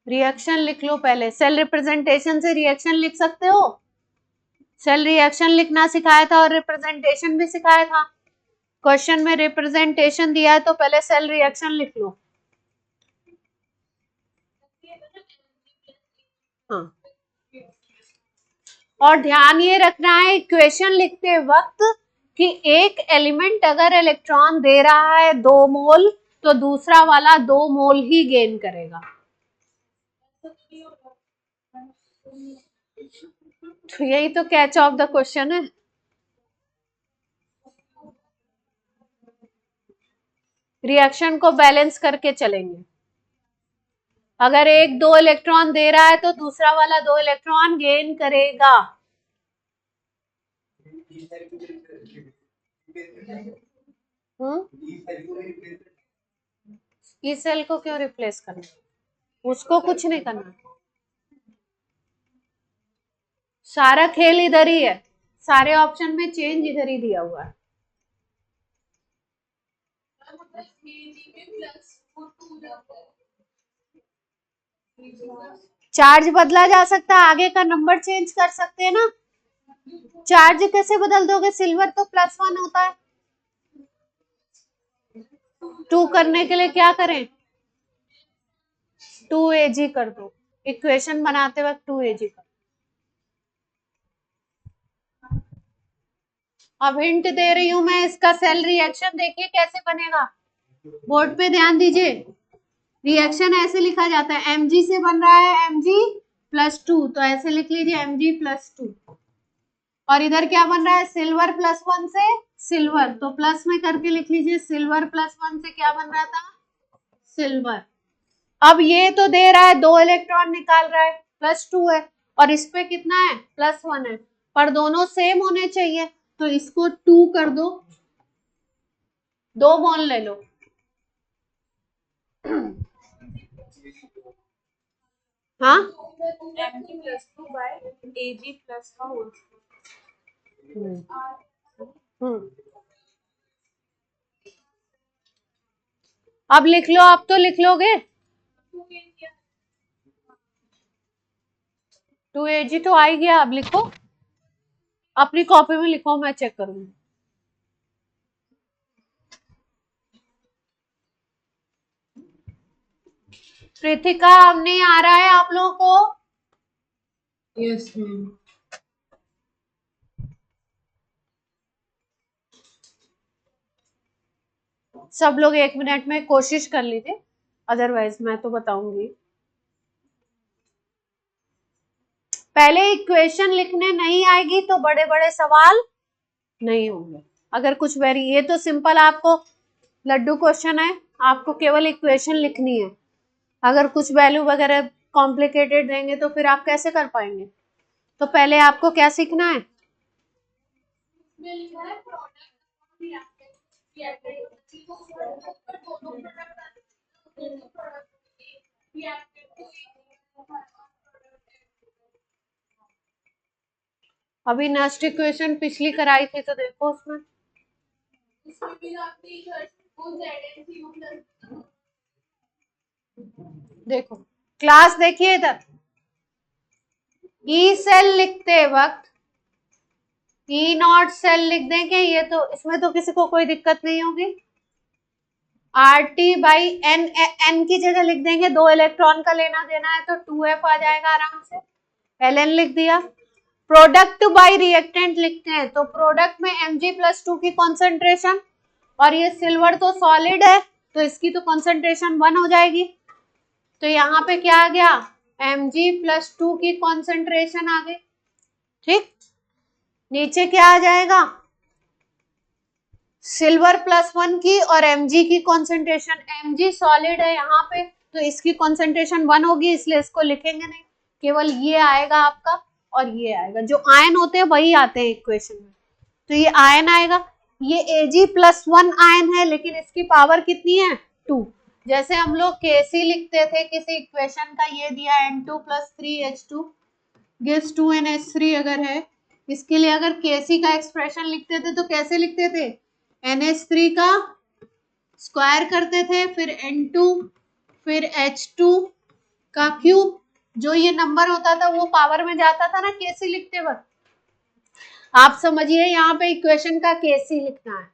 रिएक्शन लिख लो पहले, सेल रिप्रेजेंटेशन से रिएक्शन लिख सकते हो, सेल रिएक्शन लिखना सिखाया था और रिप्रेजेंटेशन भी सिखाया था। क्वेश्चन में रिप्रेजेंटेशन दिया है तो पहले सेल रिएक्शन लिख लो। हाँ, और ध्यान ये रखना है इक्वेशन लिखते वक्त कि एक एलिमेंट अगर इलेक्ट्रॉन दे रहा है 2 मोल, तो दूसरा वाला 2 मोल ही गेन करेगा। तो यही तो कैच ऑफ द क्वेश्चन है। रिएक्शन को बैलेंस करके चलेंगे, अगर एक 2 इलेक्ट्रॉन दे रहा है तो दूसरा वाला 2 इलेक्ट्रॉन गेन करेगा। ई सेल को क्यों रिप्लेस करना, उसको कुछ नहीं करना, सारा खेल इधर ही है, सारे ऑप्शन में चेंज इधर ही दिया हुआ है। चार्ज बदला जा सकता है, आगे का नंबर चेंज कर सकते हैं ना। चार्ज कैसे बदल दोगे, सिल्वर तो +1 होता है, 2 करने के लिए क्या करें, 2Ag कर दो, इक्वेशन बनाते वक्त 2Ag कर। अब हिंट दे रही हूं मैं, इसका सेल रिएक्शन देखिए कैसे बनेगा। बोर्ड पे ध्यान दीजिए, रिएक्शन ऐसे लिखा जाता है, Mg से बन रहा है Mg+2, तो ऐसे लिख लीजिए Mg+2। और इधर क्या बन रहा है, सिल्वर +1 से सिल्वर, तो प्लस में करके लिख लीजिए, सिल्वर +1 से क्या बन रहा था, सिल्वर। अब ये तो दे रहा है 2 इलेक्ट्रॉन निकाल रहा है, +2 है, और इस पे कितना है, +1 है, पर दोनों सेम होने चाहिए, तो इसको 2 कर दो, 2 मोल ले लो। हाँ, Mg+2 by Ag plus का होल। अब लिख लो, अब तो लिख लोगे, 2Ag तो आ ही गया, अब लिखो, अपनी कॉपी में लिखो, मैं चेक करूंगी। कृतिका, अब नहीं आ रहा है आप लोगों को? Yes ma'am. सब लोग 1 मिनट में कोशिश कर लीजिए, अदरवाइज मैं तो बताऊंगी। पहले इक्वेशन लिखने नहीं आएगी तो बड़े बड़े सवाल नहीं होंगे। अगर कुछ वेरी, ये तो सिंपल आपको लड्डू क्वेश्चन है, आपको केवल इक्वेशन लिखनी है। अगर कुछ वैल्यू वगैरह कॉम्प्लिकेटेड देंगे तो फिर आप कैसे कर पाएंगे? तो पहले आपको क्या सीखना है, अभी नेक्स्ट इक्वेशन पिछली कराई थी तो देखो उसमें देखो, क्लास देखिए इधर, ई सेल लिखते वक्त ई नॉट सेल लिख देंगे, ये तो इसमें तो किसी को कोई दिक्कत नहीं होगी। RT/N, N की जगह लिख देंगे, 2 इलेक्ट्रॉन का लेना देना है तो 2F आ जाएगा आराम से, Ln लिख दिया। प्रोडक्ट बाय रिएक्टेंट लिखते हैं तो प्रोडक्ट में Mg+2 की कॉन्सेंट्रेशन, और ये सिल्वर तो सॉलिड है तो इसकी तो कॉन्सेंट्रेशन 1 हो जाएगी, तो यहाँ पे क्या आ गया, Mg+2 की कॉन्सेंट्रेशन आ गई। ठीक, नीचे क्या आ जाएगा, सिल्वर +1 की और Mg की कॉन्सेंट्रेशन, Mg सॉलिड है यहाँ पे तो इसकी कॉन्सेंट्रेशन 1 होगी, इसलिए इसको लिखेंगे नहीं, केवल ये आएगा आपका और ये आएगा, जो आयन होते हैं वही आते हैं इक्वेशन में, तो ये आयन आएगा। ये Ag+1 आयन है, लेकिन इसकी पावर कितनी है, 2। जैसे हम लोग Kc लिखते थे किसी इक्वेशन का, ये दिया N2+3H2 gives 2NH3 अगर है, इसके लिए अगर Kc का एक्सप्रेशन लिखते थे तो कैसे लिखते थे, NH3 का स्क्वायर करते थे, फिर N2, फिर H2 का क्यूब, जो ये नंबर होता था वो पावर में जाता था ना Kc लिखते वक्त। आप समझिए यहाँ पे इक्वेशन का Kc लिखना है,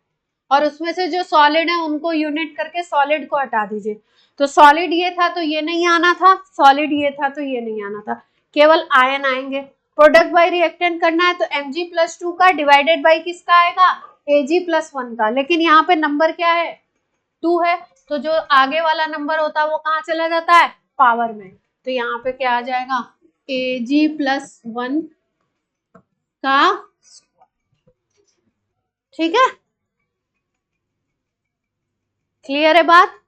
और उसमें से जो सॉलिड है उनको यूनिट करके सॉलिड को हटा दीजिए, तो सॉलिड ये था तो ये नहीं आना था, सॉलिड ये था तो ये नहीं आना था, केवल आयन आएंगे। प्रोडक्ट बाय रिएक्टेंट करना है तो Mg+2 का डिवाइडेड बाय किसका आएगा, Ag+1 का, लेकिन यहाँ पे नंबर क्या है, 2 है, तो जो आगे वाला नंबर होता है वो कहाँ चला जाता है, पावर में, तो यहाँ पे क्या आ जाएगा, Ag+1 का, ठीक है, क्लियर है बात,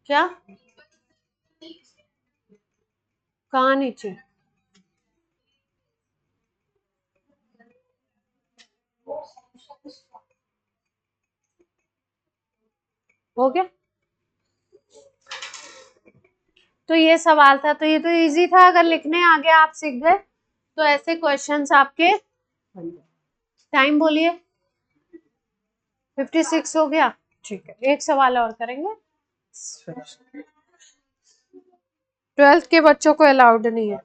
क्या कहाँ नीचे, हो गया, तो ये सवाल था, तो ये तो इजी था, अगर लिखने आ गया आप सीख गए तो ऐसे क्वेश्चंस आपके बन गए। टाइम बोलिए, 56 हो गया, ठीक है, एक सवाल और करेंगे, 12th के बच्चों को अलाउड नहीं है।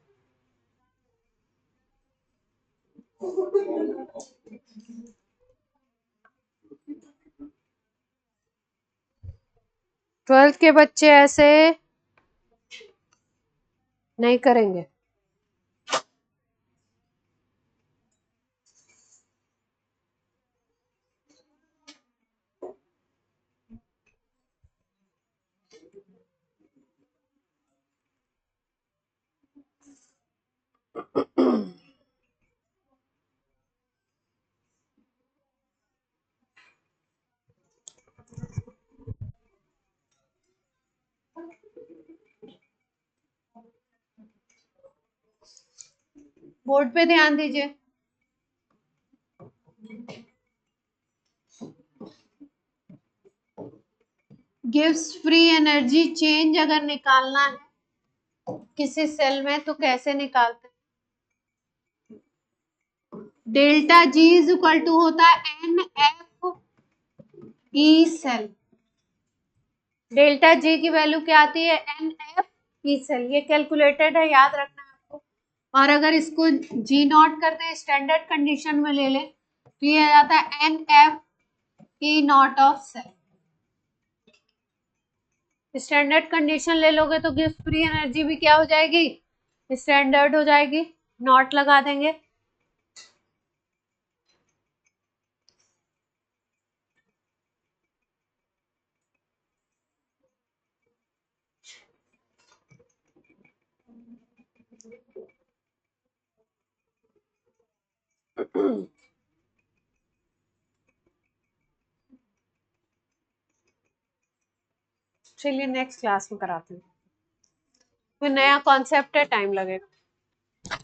ट्वेल्थ के बच्चे ऐसे नहीं करेंगे। बोर्ड पे ध्यान दीजिए। गिव्स फ्री एनर्जी चेंज अगर निकालना है किसी सेल में तो कैसे निकालते हैं? Delta G is equal to होता है n F E cell. Delta G की वैल्यू क्या आती है? N F E cell. ये कैलकुलेटेड है, याद रखना है आपको। और अगर इसको जी नॉट करते हैं स्टैंडर्ड कंडीशन में ले लें तो ये आ जाता है n F E naught of cell. Standard condition ले लोगे तो गिव्स फ्री एनर्जी भी क्या हो जाएगी? स्टैंडर्ड हो जाएगी। नॉट लगा देंगे। चलिए नेक्स्ट क्लास में कराते हैं, फिर नया कॉन्सेप्ट है, टाइम लगेगा।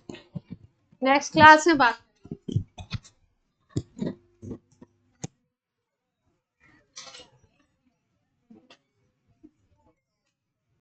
नेक्स्ट क्लास में बात